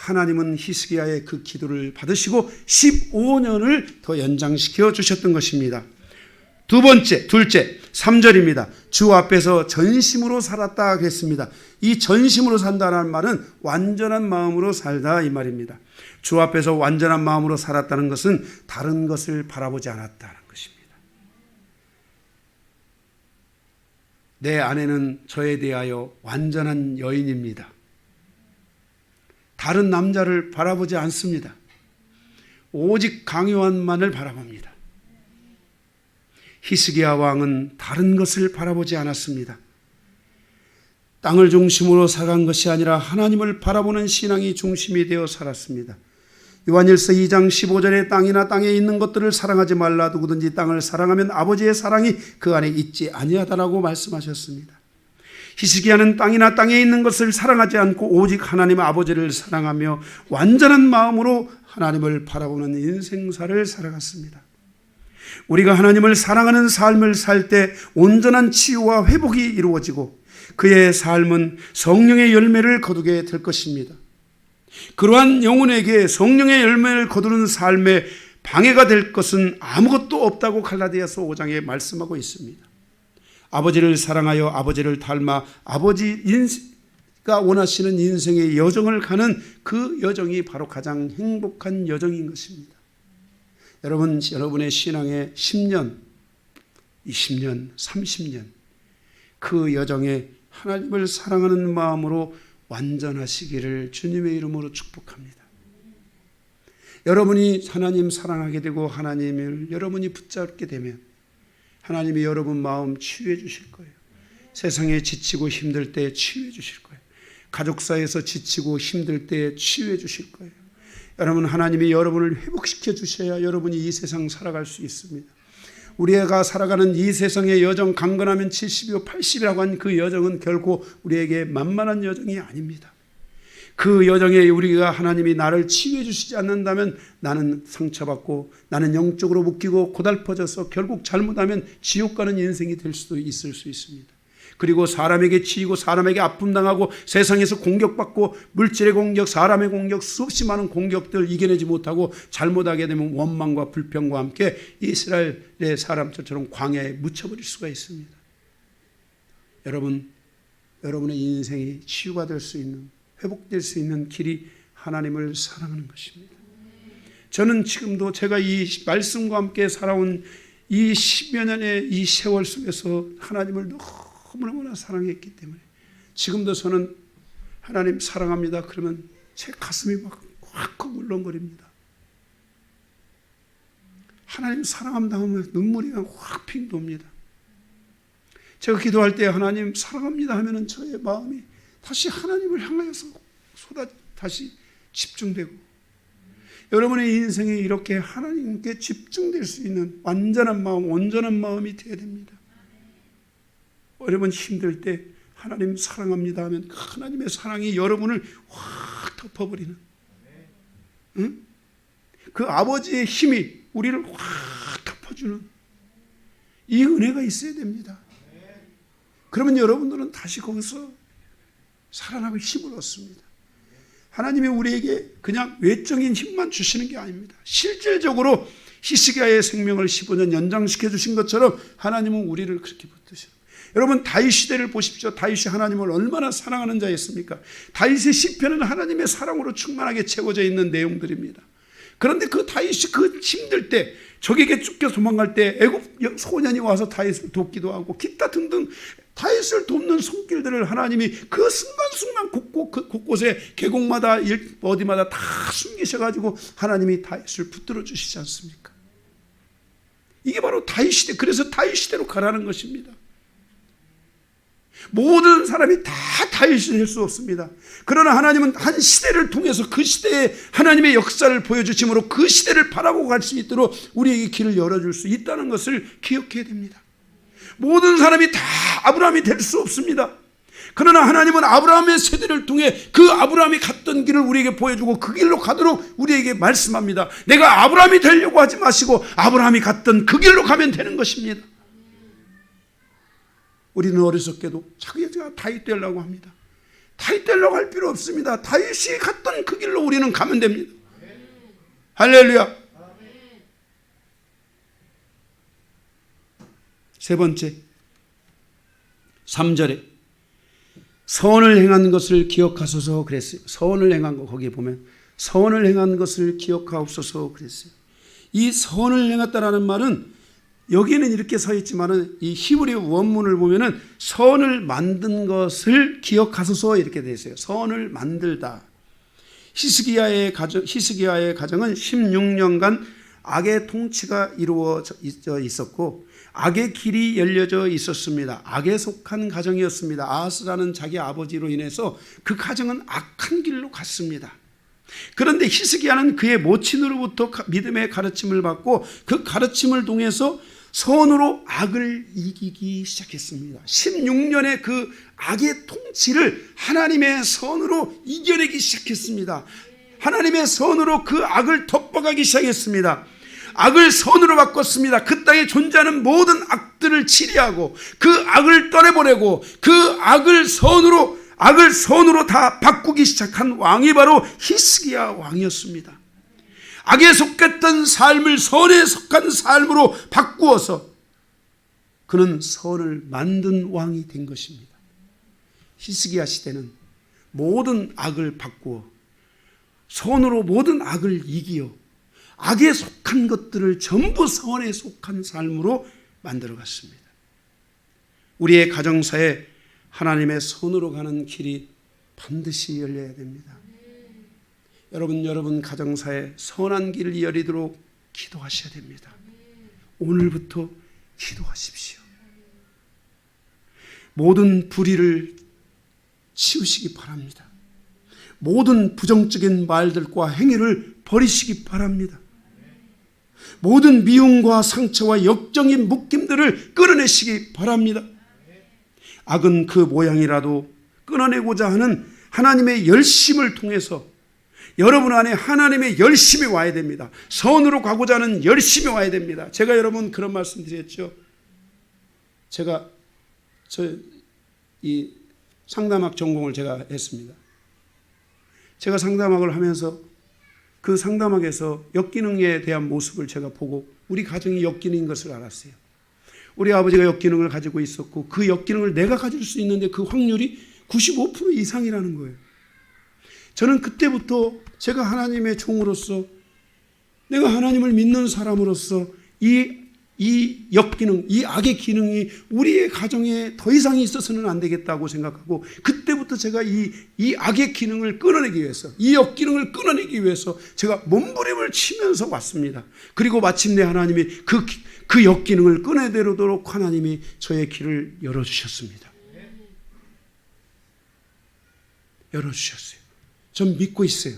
하나님은 히스기야의 그 기도를 받으시고 15년을 더 연장시켜 주셨던 것입니다. 둘째, 3절입니다. 주 앞에서 전심으로 살았다 하겠습니다. 이 전심으로 산다는 말은 완전한 마음으로 살다 이 말입니다. 주 앞에서 완전한 마음으로 살았다는 것은 다른 것을 바라보지 않았다는 것입니다. 내 아내는 저에 대하여 완전한 여인입니다. 다른 남자를 바라보지 않습니다. 오직 강요한만을 바라봅니다. 히스기야 왕은 다른 것을 바라보지 않았습니다. 땅을 중심으로 살아간 것이 아니라 하나님을 바라보는 신앙이 중심이 되어 살았습니다. 요한일서 2장 15절에 땅이나 땅에 있는 것들을 사랑하지 말라. 누구든지 땅을 사랑하면 아버지의 사랑이 그 안에 있지 아니하다라고 말씀하셨습니다. 히스기야는 땅이나 땅에 있는 것을 사랑하지 않고 오직 하나님 아버지를 사랑하며 완전한 마음으로 하나님을 바라보는 인생사를 살아갔습니다. 우리가 하나님을 사랑하는 삶을 살 때 온전한 치유와 회복이 이루어지고 그의 삶은 성령의 열매를 거두게 될 것입니다. 그러한 영혼에게 성령의 열매를 거두는 삶에 방해가 될 것은 아무것도 없다고 갈라디아서 5장에 말씀하고 있습니다. 아버지를 사랑하여 아버지를 닮아 아버지가 원하시는 인생의 여정을 가는 그 여정이 바로 가장 행복한 여정인 것입니다. 여러분의 신앙의 10년, 20년, 30년 그 여정에 하나님을 사랑하는 마음으로 완전하시기를 주님의 이름으로 축복합니다. 여러분이 하나님 사랑하게 되고 하나님을 여러분이 붙잡게 되면 하나님이 여러분 마음 치유해 주실 거예요. 세상에 지치고 힘들 때 치유해 주실 거예요. 가족사에서 지치고 힘들 때 치유해 주실 거예요. 여러분, 하나님이 여러분을 회복시켜 주셔야 여러분이 이 세상 살아갈 수 있습니다. 우리가 살아가는 이 세상의 여정, 강건하면 70이요 80이라고 한 그 여정은 결코 우리에게 만만한 여정이 아닙니다. 그 여정에 우리가 하나님이 나를 치유해 주시지 않는다면 나는 상처받고 나는 영적으로 묶이고 고달퍼져서 결국 잘못하면 지옥 가는 인생이 될 수도 있을 수 있습니다. 그리고 사람에게 치이고 사람에게 아픔 당하고 세상에서 공격받고 물질의 공격, 사람의 공격, 수없이 많은 공격들 이겨내지 못하고 잘못하게 되면 원망과 불평과 함께 이스라엘의 사람들처럼 광야에 묻혀버릴 수가 있습니다. 여러분의 인생이 치유가 될 수 있는, 회복될 수 있는 길이 하나님을 사랑하는 것입니다. 저는 지금도 제가 이 말씀과 함께 살아온 이 10여 년의 이 세월 속에서 하나님을 너무나 사랑했기 때문에 지금도 저는 하나님 사랑합니다 그러면 제 가슴이 막 확 울렁거립니다. 하나님 사랑합니다 하면 눈물이 확 핑 돕니다. 제가 기도할 때 하나님 사랑합니다 하면은 저의 마음이 다시 하나님을 향하여서 다시 집중되고, 여러분의 인생에 이렇게 하나님께 집중될 수 있는 완전한 마음, 온전한 마음이 되어야 됩니다. 여러분 힘들 때 하나님 사랑합니다 하면 하나님의 사랑이 여러분을 확 덮어버리는, 응? 그 아버지의 힘이 우리를 확 덮어주는 이 은혜가 있어야 됩니다. 그러면 여러분들은 다시 거기서 살아나고 힘을 얻습니다. 하나님이 우리에게 그냥 외적인 힘만 주시는 게 아닙니다. 실질적으로 히스기야의 생명을 15년 연장시켜 주신 것처럼 하나님은 우리를 그렇게 붙드셔요. 여러분 다윗 시대를 보십시오. 다윗이 하나님을 얼마나 사랑하는 자였습니까? 다윗의 시편은 하나님의 사랑으로 충만하게 채워져 있는 내용들입니다. 그런데 그 다윗이 그 힘들 때, 적에게 쫓겨 도망갈 때 애굽 소년이 와서 다윗을 돕기도 하고 기타 등등 다윗을 돕는 손길들을 하나님이 그 순간순간 곳곳에 계곡마다 어디마다 다 숨기셔가지고 하나님이 다윗을 붙들어 주시지 않습니까? 이게 바로 다윗 시대, 그래서 다윗 시대로 가라는 것입니다. 모든 사람이 다 다윗이 될 수 없습니다. 그러나 하나님은 한 시대를 통해서 그 시대에 하나님의 역사를 보여주심으로 그 시대를 바라고 갈 수 있도록 우리에게 길을 열어줄 수 있다는 것을 기억해야 됩니다. 모든 사람이 다 아브라함이 될 수 없습니다. 그러나 하나님은 아브라함의 세대를 통해 그 아브라함이 갔던 길을 우리에게 보여주고 그 길로 가도록 우리에게 말씀합니다. 내가 아브라함이 되려고 하지 마시고 아브라함이 갔던 그 길로 가면 되는 것입니다. 우리는 어리석게도 자기가 다윗 되려고 합니다. 다윗 되려고 할 필요 없습니다. 다윗이 갔던 그 길로 우리는 가면 됩니다. 할렐루야. 세 번째, 3절에 선을 행한 것을 기억하소서 그랬어요. 선을 행한 거, 거기에 보면 선을 행한 것을 기억하옵소서 그랬어요. 이 선을 행했다라는 말은 여기에는 이렇게 서 있지만은 이 히브리 원문을 보면은 선을 만든 것을 기억하소서 이렇게 되어 있어요. 선을 만들다. 히스기야의 가정은 16년간 악의 통치가 이루어져 있었고 악의 길이 열려져 있었습니다. 악에 속한 가정이었습니다. 아하스라는 자기 아버지로 인해서 그 가정은 악한 길로 갔습니다. 그런데 히스기야는 그의 모친으로부터 믿음의 가르침을 받고 그 가르침을 통해서 선으로 악을 이기기 시작했습니다. 16년의 그 악의 통치를 하나님의 선으로 이겨내기 시작했습니다. 하나님의 선으로 그 악을 덮어가기 시작했습니다. 악을 선으로 바꿨습니다. 그 땅에 존재하는 모든 악들을 치리하고 그 악을 떠내보내고 그 악을 선으로 다 바꾸기 시작한 왕이 바로 히스기야 왕이었습니다. 악에 속했던 삶을 선에 속한 삶으로 바꾸어서 그는 선을 만든 왕이 된 것입니다. 히스기야 시대는 모든 악을 바꾸어 선으로 모든 악을 이기어 악에 속한 것들을 전부 선에 속한 삶으로 만들어갔습니다. 우리의 가정사에 하나님의 선으로 가는 길이 반드시 열려야 됩니다. 여러분 가정사에 선한 길이 열리도록 기도하셔야 됩니다. 오늘부터 기도하십시오. 모든 불의를 치우시기 바랍니다. 모든 부정적인 말들과 행위를 버리시기 바랍니다. 모든 미움과 상처와 역적인 묶임들을 끊어내시기 바랍니다. 악은 그 모양이라도 끊어내고자 하는 하나님의 열심을 통해서 여러분 안에 하나님의 열심이 와야 됩니다. 선으로 가고자 하는 열심이 와야 됩니다. 제가 여러분 그런 말씀 드렸죠. 제가 이 상담학 전공을 제가 했습니다. 제가 상담학을 하면서 그 상담학에서 역기능에 대한 모습을 제가 보고 우리 가정이 역기능인 것을 알았어요. 우리 아버지가 역기능을 가지고 있었고 그 역기능을 내가 가질 수 있는데 그 확률이 95% 이상이라는 거예요. 저는 그때부터 제가 하나님의 종으로서 내가 하나님을 믿는 사람으로서 이 역기능, 이 악의 기능이 우리의 가정에 더 이상 있어서는 안 되겠다고 생각하고 그때부터 제가 이 악의 기능을 끊어내기 위해서 이 역기능을 끊어내기 위해서 제가 몸부림을 치면서 왔습니다. 그리고 마침내 하나님이 그 역기능을 끊어내도록 하나님이 저의 길을 열어주셨습니다. 열어주셨어요. 전 믿고 있어요.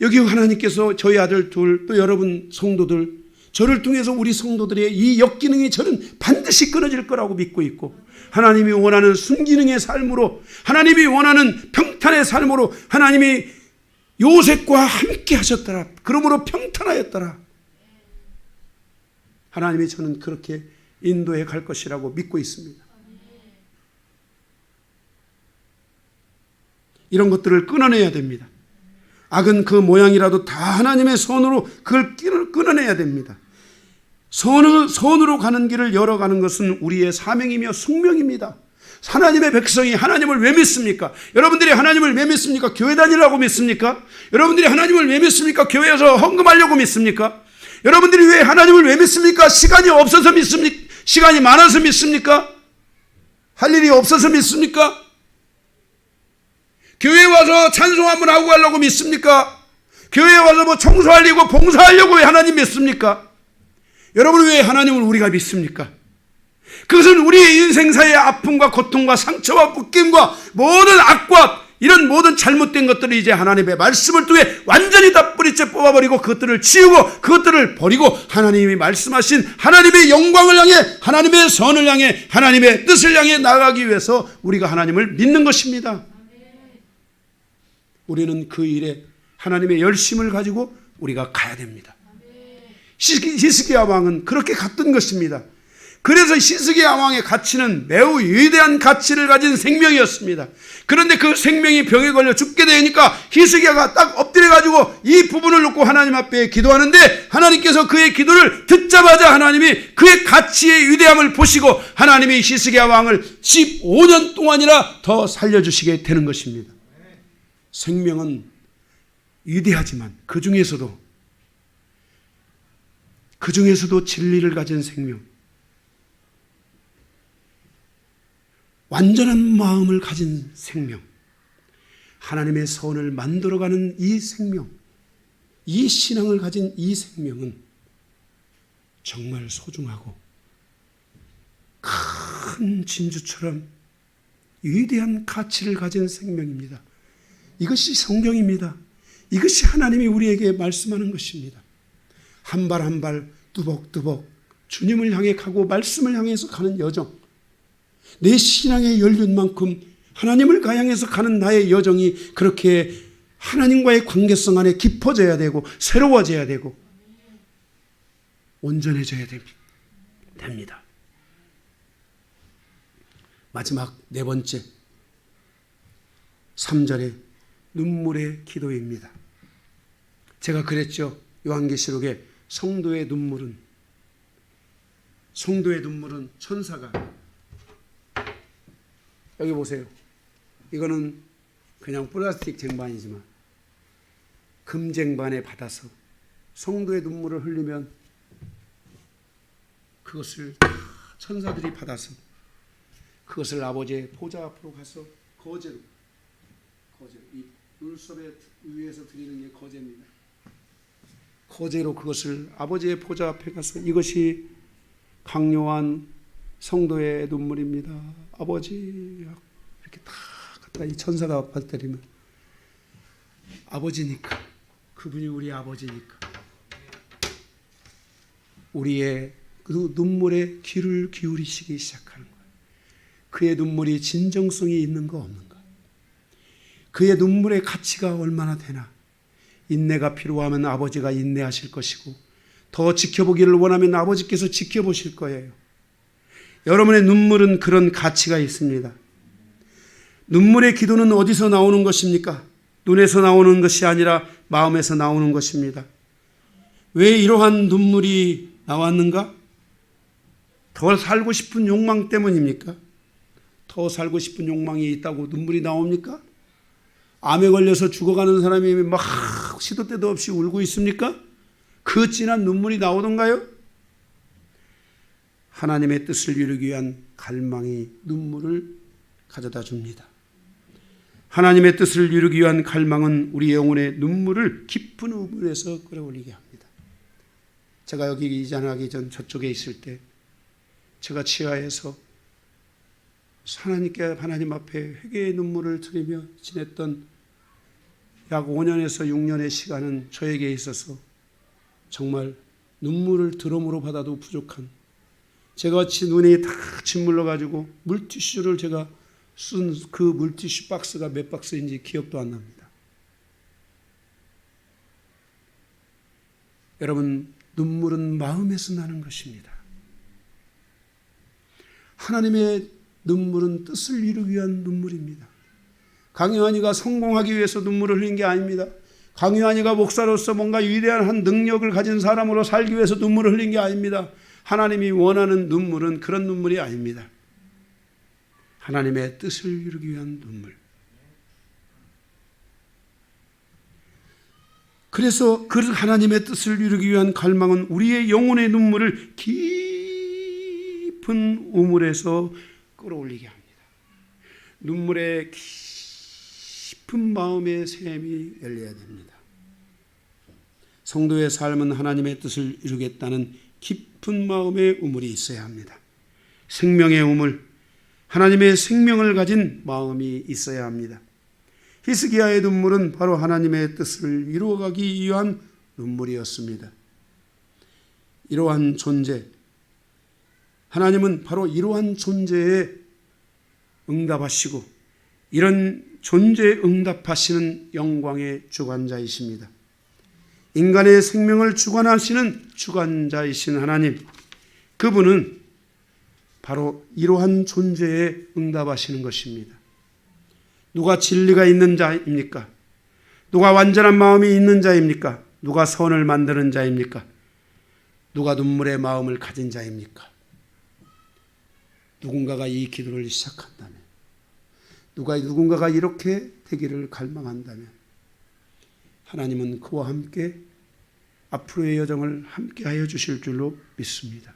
여기 하나님께서 저희 아들 둘 또 여러분 성도들 저를 통해서 우리 성도들의 이 역기능이 저는 반드시 끊어질 거라고 믿고 있고 하나님이 원하는 순기능의 삶으로 하나님이 원하는 평탄의 삶으로 하나님이 요셉과 함께 하셨더라. 그러므로 평탄하였더라. 하나님이 저는 그렇게 인도해 갈 것이라고 믿고 있습니다. 이런 것들을 끊어내야 됩니다. 악은 그 모양이라도 다 하나님의 손으로 그걸 끊어내야 됩니다. 선으로 가는 길을 열어가는 것은 우리의 사명이며 숙명입니다. 하나님의 백성이 하나님을 왜 믿습니까? 여러분들이 하나님을 왜 믿습니까? 교회 다니라고 믿습니까? 여러분들이 하나님을 왜 믿습니까? 교회에서 헌금하려고 믿습니까? 여러분들이 왜 하나님을 왜 믿습니까? 시간이 없어서 믿습니까? 시간이 많아서 믿습니까? 할 일이 없어서 믿습니까? 교회에 와서 찬송 한번 하고 가려고 믿습니까? 교회에 와서 뭐 청소하려고 봉사하려고 왜 하나님 믿습니까? 여러분 왜 하나님을 우리가 믿습니까? 그것은 우리의 인생사의 아픔과 고통과 상처와 묶임과 모든 악과 이런 모든 잘못된 것들을 이제 하나님의 말씀을 통해 완전히 다 뿌리째 뽑아버리고 그것들을 치우고 그것들을 버리고 하나님이 말씀하신 하나님의 영광을 향해 하나님의 선을 향해 하나님의 뜻을 향해 나아가기 위해서 우리가 하나님을 믿는 것입니다. 우리는 그 일에 하나님의 열심을 가지고 우리가 가야 됩니다. 히스기야 왕은 그렇게 갔던 것입니다. 그래서 히스기야 왕의 가치는 매우 위대한 가치를 가진 생명이었습니다. 그런데 그 생명이 병에 걸려 죽게 되니까 히스기야가 딱 엎드려가지고 이 부분을 놓고 하나님 앞에 기도하는데 하나님께서 그의 기도를 듣자마자 하나님이 그의 가치의 위대함을 보시고 하나님이 히스기야 왕을 15년 동안이나 더 살려주시게 되는 것입니다. 생명은 위대하지만 그 중에서도 진리를 가진 생명, 완전한 마음을 가진 생명, 하나님의 선을 만들어가는 이 생명, 이 신앙을 가진 이 생명은 정말 소중하고 큰 진주처럼 위대한 가치를 가진 생명입니다. 이것이 성경입니다. 이것이 하나님이 우리에게 말씀하는 것입니다. 한 발 한 발 뚜벅뚜벅 주님을 향해 가고 말씀을 향해서 가는 여정, 내 신앙의 연륜만큼 하나님을 향해서 가는 나의 여정이 그렇게 하나님과의 관계성 안에 깊어져야 되고 새로워져야 되고 온전해져야 됩니다. 마지막 네 번째, 3절의 눈물의 기도입니다. 제가 그랬죠. 요한계시록에 성도의 눈물은 천사가, 여기 보세요. 이거는 그냥 플라스틱 쟁반이지만 금쟁반에 받아서 성도의 눈물을 흘리면 그것을 천사들이 받아서 그것을 아버지의 보좌 앞으로 가서 거제로 이 눈썹에 위에서 드리는 게 거제입니다. 거제로 그것을 아버지의 보좌 앞에 가서 이것이 강요한 성도의 눈물입니다. 아버지 이렇게 다 갖다 이 천사가 받아들이면 아버지니까, 그분이 우리 아버지니까 우리의 그 눈물에 귀를 기울이시기 시작하는 거예요. 그의 눈물이 진정성이 있는가 없는가, 그의 눈물의 가치가 얼마나 되나. 인내가 필요하면 아버지가 인내하실 것이고 더 지켜보기를 원하면 아버지께서 지켜보실 거예요. 여러분의 눈물은 그런 가치가 있습니다. 눈물의 기도는 어디서 나오는 것입니까? 눈에서 나오는 것이 아니라 마음에서 나오는 것입니다. 왜 이러한 눈물이 나왔는가? 더 살고 싶은 욕망 때문입니까? 더 살고 싶은 욕망이 있다고 눈물이 나옵니까? 암에 걸려서 죽어가는 사람이 막 시도 때도 없이 울고 있습니까? 그 진한 눈물이 나오던가요? 하나님의 뜻을 이루기 위한 갈망이 눈물을 가져다 줍니다. 하나님의 뜻을 이루기 위한 갈망은 우리 영혼의 눈물을 깊은 우물에서 끌어올리게 합니다. 제가 여기 이전하기 전 저쪽에 있을 때 제가 지하에서 하나님 앞에 회개의 눈물을 들이며 지냈던 약 5년에서 6년의 시간은 저에게 있어서 정말 눈물을 드럼으로 받아도 부족한, 제가 눈이 다 짓물러 가지고 물티슈를 제가 쓴 그 물티슈 박스가 몇 박스인지 기억도 안 납니다. 여러분, 눈물은 마음에서 나는 것입니다. 하나님의 눈물은 뜻을 이루기 위한 눈물입니다. 강요한이가 성공하기 위해서 눈물을 흘린 게 아닙니다. 강요한이가 목사로서 뭔가 위대한 한 능력을 가진 사람으로 살기 위해서 눈물을 흘린 게 아닙니다. 하나님이 원하는 눈물은 그런 눈물이 아닙니다. 하나님의 뜻을 이루기 위한 눈물. 그래서 그 하나님의 뜻을 이루기 위한 갈망은 우리의 영혼의 눈물을 깊은 우물에서 끌어올리게 합니다. 눈물의 깊은 마음의 샘이 열려야 됩니다. 성도의 삶은 하나님의 뜻을 이루겠다는 깊은 마음의 우물이 있어야 합니다. 생명의 우물, 하나님의 생명을 가진 마음이 있어야 합니다. 히스기야의 눈물은 바로 하나님의 뜻을 이루어가기 위한 눈물이었습니다. 이러한 존재, 하나님은 바로 이러한 존재에 응답하시고 이런 존재에 응답하시는 영광의 주관자이십니다. 인간의 생명을 주관하시는 주관자이신 하나님, 그분은 바로 이러한 존재에 응답하시는 것입니다. 누가 진리가 있는 자입니까? 누가 완전한 마음이 있는 자입니까? 누가 선을 만드는 자입니까? 누가 눈물의 마음을 가진 자입니까? 누군가가 이 기도를 시작한다면, 누군가가 이렇게 되기를 갈망한다면 하나님은 그와 함께 앞으로의 여정을 함께 하여 주실 줄로 믿습니다.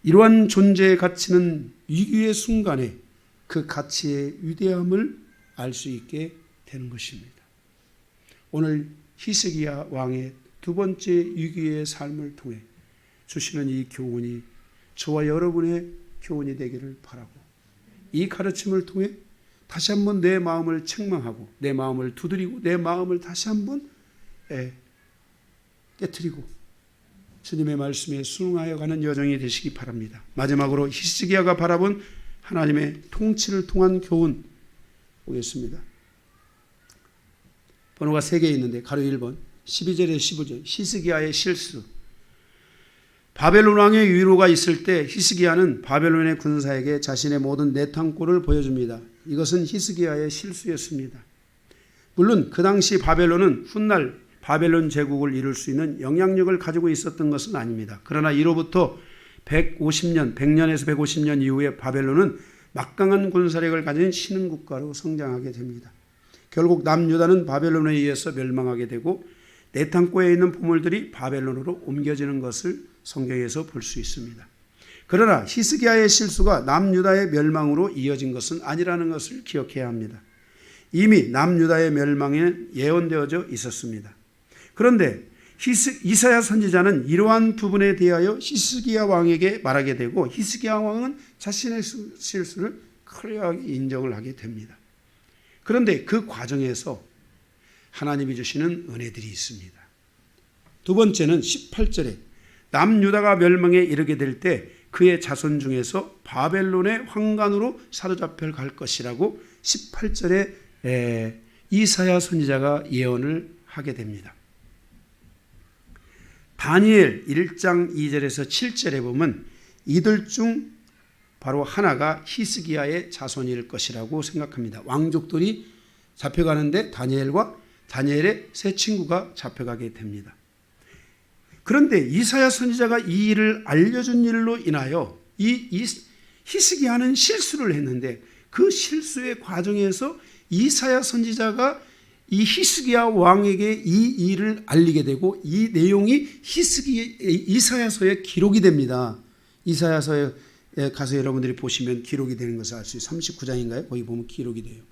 이러한 존재의 가치는 위기의 순간에 그 가치의 위대함을 알 수 있게 되는 것입니다. 오늘 히스기야 왕의 두 번째 위기의 삶을 통해 주시는 이 교훈이 저와 여러분의 교훈이 되기를 바라고, 이 가르침을 통해 다시 한번 내 마음을 책망하고 내 마음을 두드리고 내 마음을 다시 한번 깨트리고 주님의 말씀에 순응하여 가는 여정이 되시기 바랍니다. 마지막으로 히스기야가 바라본 하나님의 통치를 통한 교훈 보겠습니다. 번호가 3개 있는데 가로 1번 12절에 15절 히스기야의 실수. 바벨론 왕의 위로가 있을 때 히스기야는 바벨론의 군사에게 자신의 모든 내탕골을 보여줍니다. 이것은 히스기야의 실수였습니다. 물론 그 당시 바벨론은 훗날 바벨론 제국을 이룰 수 있는 영향력을 가지고 있었던 것은 아닙니다. 그러나 이로부터 100년에서 150년 이후에 바벨론은 막강한 군사력을 가진 신흥국가로 성장하게 됩니다. 결국 남유다는 바벨론에 의해서 멸망하게 되고 내탕골에 있는 보물들이 바벨론으로 옮겨지는 것을 성경에서 볼 수 있습니다. 그러나 히스기야의 실수가 남유다의 멸망으로 이어진 것은 아니라는 것을 기억해야 합니다. 이미 남유다의 멸망에는 예언되어져 있었습니다. 그런데 이사야 선지자는 이러한 부분에 대하여 히스기야 왕에게 말하게 되고 히스기야 왕은 자신의 실수를 클리어하게 인정을 하게 됩니다. 그런데 그 과정에서 하나님이 주시는 은혜들이 있습니다. 두 번째는 18절에 남유다가 멸망에 이르게 될 때 그의 자손 중에서 바벨론의 황관으로 사로잡혀 갈 것이라고 18절에 이사야 선지자가 예언을 하게 됩니다. 다니엘 1장 2절에서 7절에 보면 이들 중 바로 하나가 히스기야의 자손일 것이라고 생각합니다. 왕족들이 잡혀가는데 다니엘의 세 친구가 잡혀가게 됩니다. 그런데 이사야 선지자가 이 일을 알려준 일로 인하여 이 히스기야는 실수를 했는데 그 실수의 과정에서 이사야 선지자가 이 히스기야 왕에게 이 일을 알리게 되고 이 내용이 이사야서에 기록이 됩니다. 이사야서에 가서 여러분들이 보시면 기록이 되는 것을 알 수 있어요. 39장인가요? 거기 보면 기록이 돼요.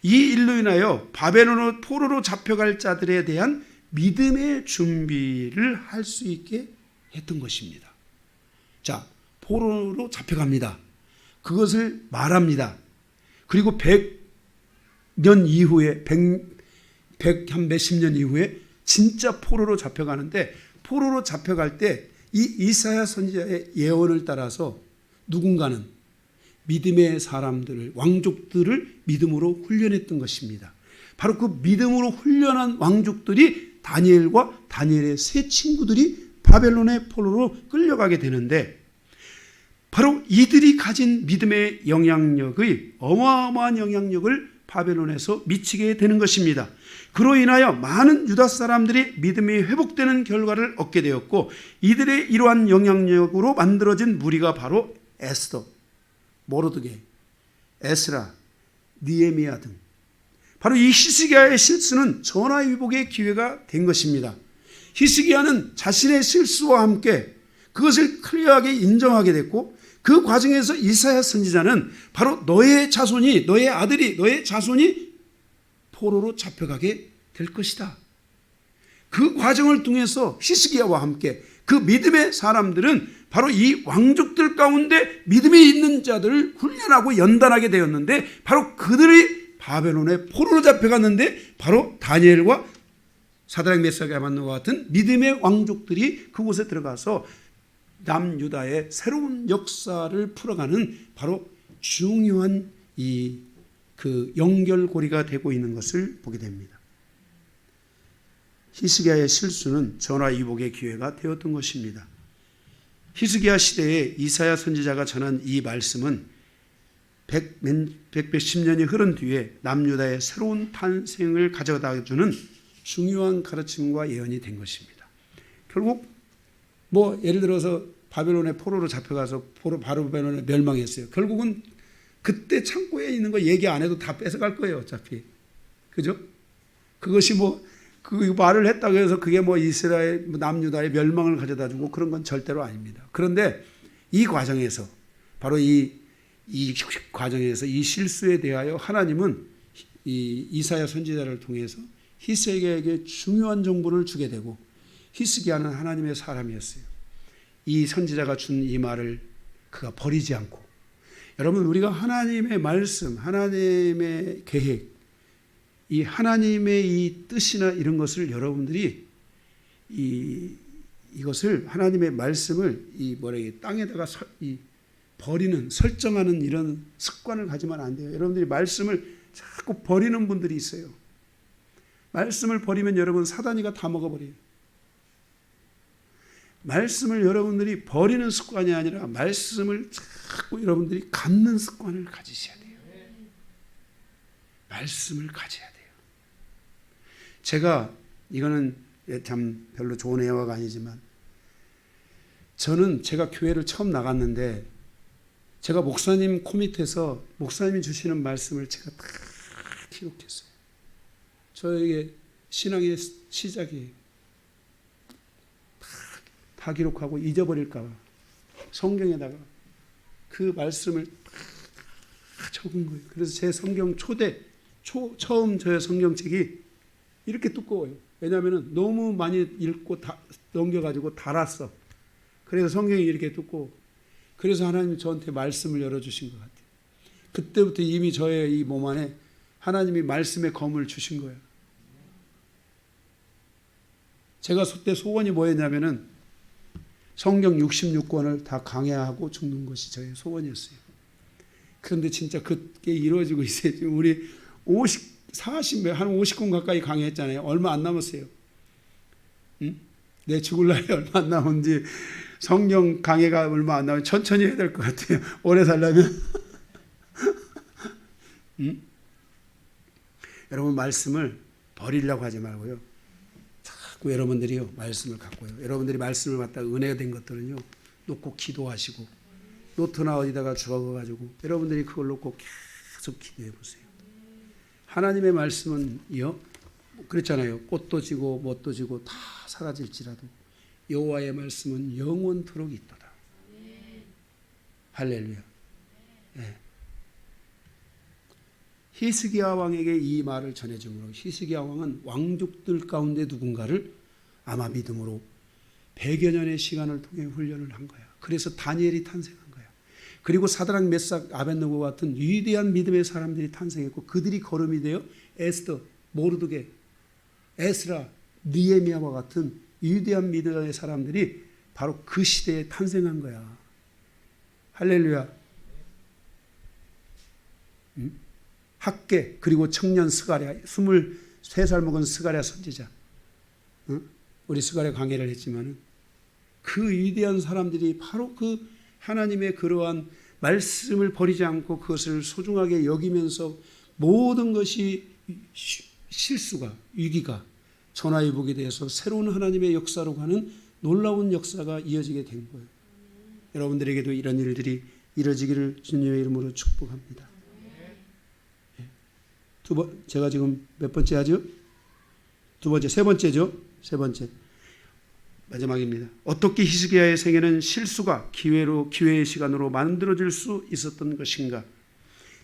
이 일로 인하여 바벨론 포로로 잡혀갈 자들에 대한 믿음의 준비를 할 수 있게 했던 것입니다. 자, 포로로 잡혀갑니다. 그것을 말합니다. 그리고 100년 이후에 한 몇십 년 이후에 진짜 포로로 잡혀가는데 포로로 잡혀갈 때 이 이사야 선지자의 예언을 따라서 누군가는 믿음의 사람들을 왕족들을 믿음으로 훈련했던 것입니다. 바로 그 믿음으로 훈련한 왕족들이 다니엘과 다니엘의 세 친구들이 바벨론의 포로로 끌려가게 되는데 바로 이들이 가진 믿음의 영향력의 어마어마한 영향력을 바벨론에서 미치게 되는 것입니다. 그로 인하여 많은 유다 사람들이 믿음이 회복되는 결과를 얻게 되었고 이들의 이러한 영향력으로 만들어진 무리가 바로 에스더, 모르드게, 에스라, 느헤미야 등 바로 이 히스기야의 실수는 전화위복의 기회가 된 것입니다. 히스기야는 자신의 실수와 함께 그것을 클리어하게 인정하게 됐고 그 과정에서 이사야 선지자는 바로 너의 자손이, 너의 아들이, 너의 자손이 포로로 잡혀가게 될 것이다. 그 과정을 통해서 히스기야와 함께 그 믿음의 사람들은 바로 이 왕족들 가운데 믿음이 있는 자들을 훈련하고 연단하게 되었는데 바로 그들이 바벨론에 포로로 잡혀갔는데 바로 다니엘과 사드락 메삭 아벤노고와 같은 믿음의 왕족들이 그곳에 들어가서 남유다의 새로운 역사를 풀어가는 바로 중요한 그 연결고리가 되고 있는 것을 보게 됩니다. 히스기야의 실수는 전화위복의 기회가 되었던 것입니다. 히스기야 시대에 이사야 선지자가 전한 이 말씀은 110년이 흐른 뒤에 남유다의 새로운 탄생을 가져다 주는 중요한 가르침과 예언이 된 것입니다. 결국 예를 들어서 바벨론의 포로로 잡혀가서 바벨론에 멸망했어요. 결국은 그때 창고에 있는 거 얘기 안 해도 다 뺏어갈 거예요. 어차피. 그죠? 그것이 그 말을 했다고 해서 그게 이스라엘, 남유다의 멸망을 가져다 주고 그런 건 절대로 아닙니다. 그런데 이 과정에서 바로 이 과정에서 이 실수에 대하여 하나님은 이 이사야 선지자를 통해서 히스기야에게 중요한 정보를 주게 되고 히스기야는 하나님의 사람이었어요. 이 선지자가 준 이 말을 그가 버리지 않고, 여러분 우리가 하나님의 말씀, 하나님의 계획, 이 하나님의 이 뜻이나 이런 것을 여러분들이 이것을 하나님의 말씀을 땅에다가 버리는, 설정하는 이런 습관을 가지면 안 돼요. 여러분들이 말씀을 자꾸 버리는 분들이 있어요. 말씀을 버리면 여러분 사단이가 다 먹어버려요. 말씀을 여러분들이 버리는 습관이 아니라 말씀을 자꾸 여러분들이 갖는 습관을 가지셔야 돼요. 말씀을 가져야 돼요. 제가 이거는 참 별로 좋은 예화가 아니지만, 저는 제가 교회를 처음 나갔는데 제가 목사님 코밑에서 목사님이 주시는 말씀을 제가 다 기록했어요. 저에게 신앙의 시작이에요. 다 기록하고 잊어버릴까 봐 성경에다가 그 말씀을 다 적은 거예요. 그래서 제 성경 처음 저의 성경책이 이렇게 두꺼워요. 왜냐하면 너무 많이 읽고 넘겨가지고 달았어. 그래서 성경이 이렇게 두꺼워. 그래서 하나님이 저한테 말씀을 열어주신 것 같아요. 그때부터 이미 저의 이 몸 안에 하나님이 말씀의 검을 주신 거예요. 제가 그때 소원이 뭐였냐면은 성경 66권을 다 강해하고 죽는 것이 저의 소원이었어요. 그런데 진짜 그게 이루어지고 있어요. 지금 우리 한 50권 가까이 강해했잖아요. 얼마 안 남았어요. 응? 내 죽을 날이 얼마 안 남은지, 성경 강해가 얼마 안 남으면 천천히 해야 될 것 같아요. 오래 살려면. 응? 여러분 말씀을 버리려고 하지 말고요. 자꾸 여러분들이요 말씀을 갖고요. 여러분들이 말씀을 갖다가 은혜가 된 것들은요 놓고 기도하시고, 노트나 어디다가 적어가지고 여러분들이 그걸 놓고 계속 기도해 보세요. 하나님의 말씀은요 그렇잖아요. 꽃도 지고 뭣도 지고 다 사라질지라도 여호와의 말씀은 영원토록 있도다. 할렐루야. 네. 히스기야 왕에게 이 말을 전해주므로 히스기야 왕은 왕족들 가운데 누군가를 아마 믿음으로 100여 년의 시간을 통해 훈련을 한 거야. 그래서 다니엘이 탄생한 거야. 그리고 사드락 메삭 아벳느고 같은 위대한 믿음의 사람들이 탄생했고, 그들이 거름이 되어 에스더, 모르드게, 에스라, 느헤미야와 같은 위대한 믿음의 사람들이 바로 그 시대에 탄생한 거야. 할렐루야. 학계, 그리고 청년 스가랴, 23살 먹은 스가랴 선지자, 우리 스가랴 강해를 했지만 그 위대한 사람들이 바로 그 하나님의 그러한 말씀을 버리지 않고 그것을 소중하게 여기면서 모든 것이 실수가, 위기가 전화위복이 되어서 새로운 하나님의 역사로 가는 놀라운 역사가 이어지게 된 거예요. 여러분들에게도 이런 일들이 이루어지기를 주님의 이름으로 축복합니다. 제가 지금 몇 번째 하죠? 세 번째죠? 세 번째. 마지막입니다. 어떻게 히스기야의 생애는 실수가 기회의 시간으로 만들어질 수 있었던 것인가?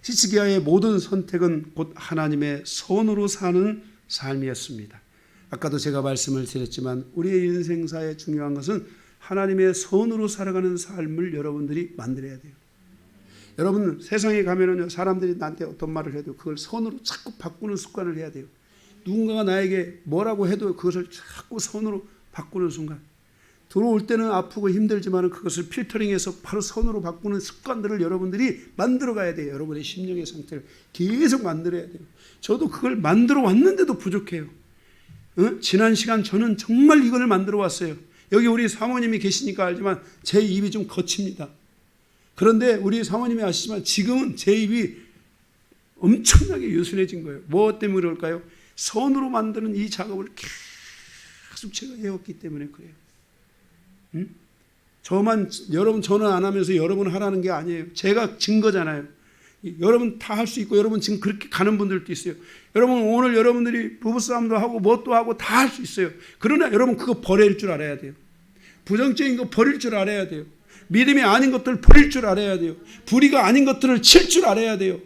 히스기야의 모든 선택은 곧 하나님의 선으로 사는 삶이었습니다. 아까도 제가 말씀을 드렸지만 우리의 인생사의 중요한 것은 하나님의 선으로 살아가는 삶을 여러분들이 만들어야 돼요. 여러분 세상에 가면은 사람들이 나한테 어떤 말을 해도 그걸 선으로 자꾸 바꾸는 습관을 해야 돼요. 누군가가 나에게 뭐라고 해도 그것을 자꾸 선으로 바꾸는 순간, 들어올 때는 아프고 힘들지만 그것을 필터링해서 바로 선으로 바꾸는 습관들을 여러분들이 만들어 가야 돼요. 여러분의 심령의 상태를 계속 만들어야 돼요. 저도 그걸 만들어 왔는데도 부족해요. 지난 시간 저는 정말 이걸 만들어 왔어요. 여기 우리 사모님이 계시니까 알지만 제 입이 좀 거칩니다. 그런데 우리 사모님이 아시지만 지금은 제 입이 엄청나게 유순해진 거예요. 뭐 때문에 그럴까요? 선으로 만드는 이 작업을 계속 제가 해왔기 때문에 그래요. 저만 여러분 전화 안 하면서 여러분 하라는 게 아니에요. 제가 증거잖아요. 여러분 다 할 수 있고 여러분 지금 그렇게 가는 분들도 있어요. 여러분 오늘 여러분들이 부부싸움도 하고 뭣도 하고 다 할 수 있어요. 그러나 여러분 그거 버릴 줄 알아야 돼요. 부정적인 거 버릴 줄 알아야 돼요. 믿음이 아닌 것들을 버릴 줄 알아야 돼요. 불의가 아닌 것들을 칠 줄 알아야 돼요.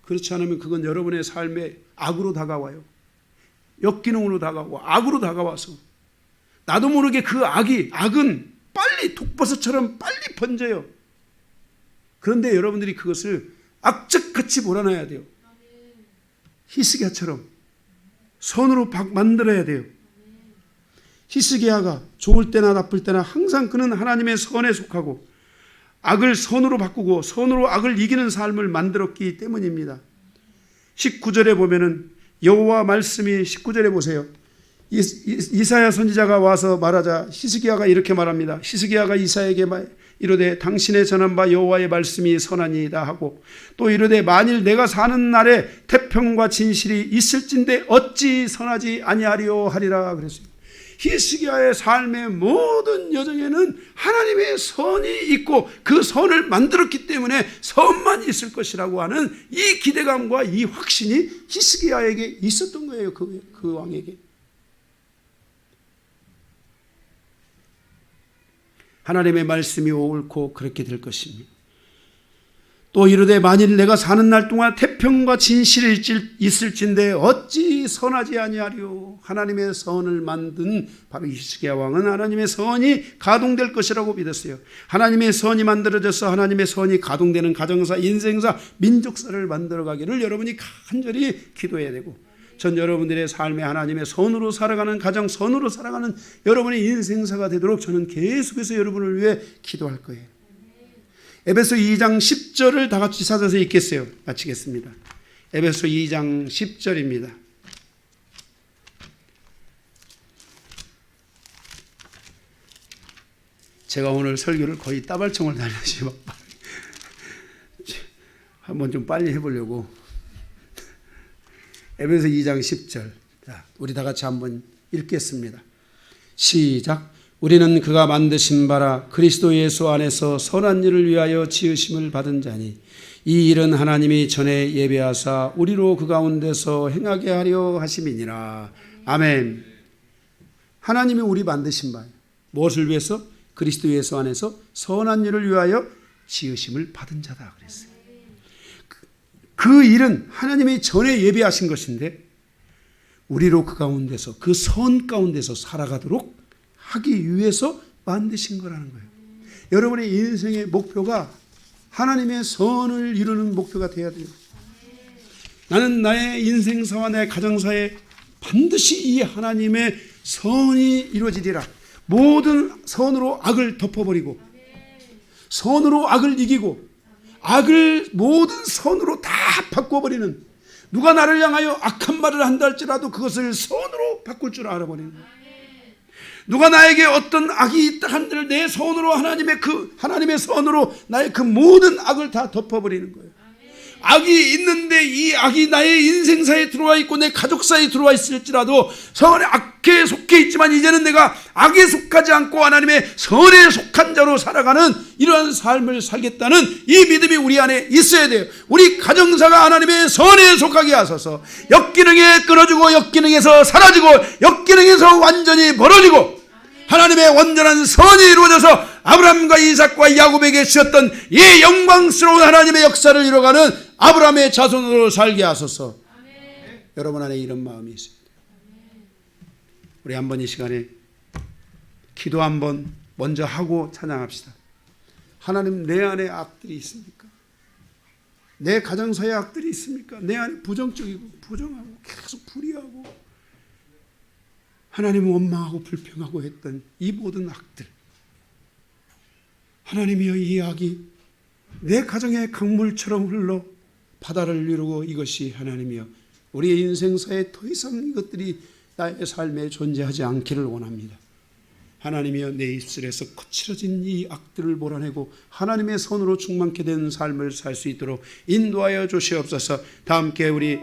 그렇지 않으면 그건 여러분의 삶에 악으로 다가와요. 역기능으로 다가오고 악으로 다가와서 나도 모르게 그 악은 빨리 독버섯처럼 빨리 번져요. 그런데 여러분들이 그것을 악착같이 몰아놔야 돼요. 히스기야처럼 선으로 만들어야 돼요. 히스기야가 좋을 때나 나쁠 때나 항상 그는 하나님의 선에 속하고 악을 선으로 바꾸고 선으로 악을 이기는 삶을 만들었기 때문입니다. 19절에 보면은 여호와 말씀이 19절에 보세요. 이사야 선지자가 와서 말하자 히스기야가 이렇게 말합니다. 히스기야가 이사야에게 이르되 당신의 전한 바 여호와의 말씀이 선하니이다 하고 또 이르되 만일 내가 사는 날에 태평과 진실이 있을진데 어찌 선하지 아니하리요 하리라 그랬습니다. 히스기야의 삶의 모든 여정에는 하나님의 선이 있고 그 선을 만들었기 때문에 선만 있을 것이라고 하는 이 기대감과 이 확신이 히스기야에게 있었던 거예요. 그 왕에게. 하나님의 말씀이 옳고 그렇게 될 것입니다. 또 이르되 만일 내가 사는 날 동안 태평과 진실이 있을진데 어찌 선하지 아니하리요. 하나님의 선을 만든 바로 히스기야 왕은 하나님의 선이 가동될 것이라고 믿었어요. 하나님의 선이 만들어져서 하나님의 선이 가동되는 가정사, 인생사, 민족사를 만들어가기를 여러분이 간절히 기도해야 되고 전 여러분들의 삶에 하나님의 선으로 살아가는 가정, 선으로 살아가는 여러분의 인생사가 되도록 저는 계속해서 여러분을 위해 기도할 거예요. 에베소 2장 10절을 다 같이 찾아서 읽겠어요. 마치겠습니다. 에베소 2장 10절입니다. 제가 오늘 설교를 거의 따발총을 달리시 한번 좀 빨리 해보려고. 에베소 2장 10절. 자, 우리 다 같이 한번 읽겠습니다. 시작. 우리는 그가 만드신 바라 그리스도 예수 안에서 선한 일을 위하여 지으심을 받은 자니 이 일은 하나님이 전에 예배하사 우리로 그 가운데서 행하게 하려 하심이니라. 아멘. 하나님이 우리 만드신 바예요. 무엇을 위해서? 그리스도 예수 안에서 선한 일을 위하여 지으심을 받은 자다 그랬어요. 그 일은 하나님이 전에 예배하신 것인데 우리로 그 가운데서 그 선 가운데서 살아가도록 하기 위해서 만드신 거라는 거예요. 여러분의 인생의 목표가 하나님의 선을 이루는 목표가 되어야 돼요. 나는 나의 인생사와 내 가정사에 반드시 이 하나님의 선이 이루어지리라. 모든 선으로 악을 덮어버리고 선으로 악을 이기고 악을 모든 선으로 다 바꿔버리는, 누가 나를 향하여 악한 말을 한다 할지라도 그것을 선으로 바꿀 줄 알아버리는 거예요. 누가 나에게 어떤 악이 있다 한들 내 손으로 하나님의 선으로 나의 그 모든 악을 다 덮어버리는 거예요. 악이 있는데 이 악이 나의 인생사에 들어와 있고 내 가족사에 들어와 있을지라도 선의 악에 속해 있지만 이제는 내가 악에 속하지 않고 하나님의 선에 속한 자로 살아가는 이러한 삶을 살겠다는 이 믿음이 우리 안에 있어야 돼요. 우리 가정사가 하나님의 선에 속하게 하소서. 역기능에 끊어지고 역기능에서 사라지고 역기능에서 완전히 벌어지고 하나님의 완전한 선이 이루어져서 아브라함과 이삭과 야곱에게 주셨던 이 영광스러운 하나님의 역사를 이뤄가는 아브라함의 자손으로 살게 하소서. 아멘. 여러분 안에 이런 마음이 있습니다. 우리 한번 이 시간에 기도 한번 먼저 하고 찬양합시다. 하나님, 내 안에 악들이 있습니까? 내 가정사에 악들이 있습니까? 내 안에 부정적이고 부정하고 계속 불의하고 하나님을 원망하고 불평하고 했던 이 모든 악들, 하나님이여, 이 악이 내 가정의 강물처럼 흘러 바다를 이루고 이것이 하나님이여 우리의 인생사에 더 이상 이것들이 나의 삶에 존재하지 않기를 원합니다. 하나님이여, 내 입술에서 거칠어진 이 악들을 몰아내고 하나님의 선으로 충만케 된 삶을 살 수 있도록 인도하여 주시옵소서. 다 함께 우리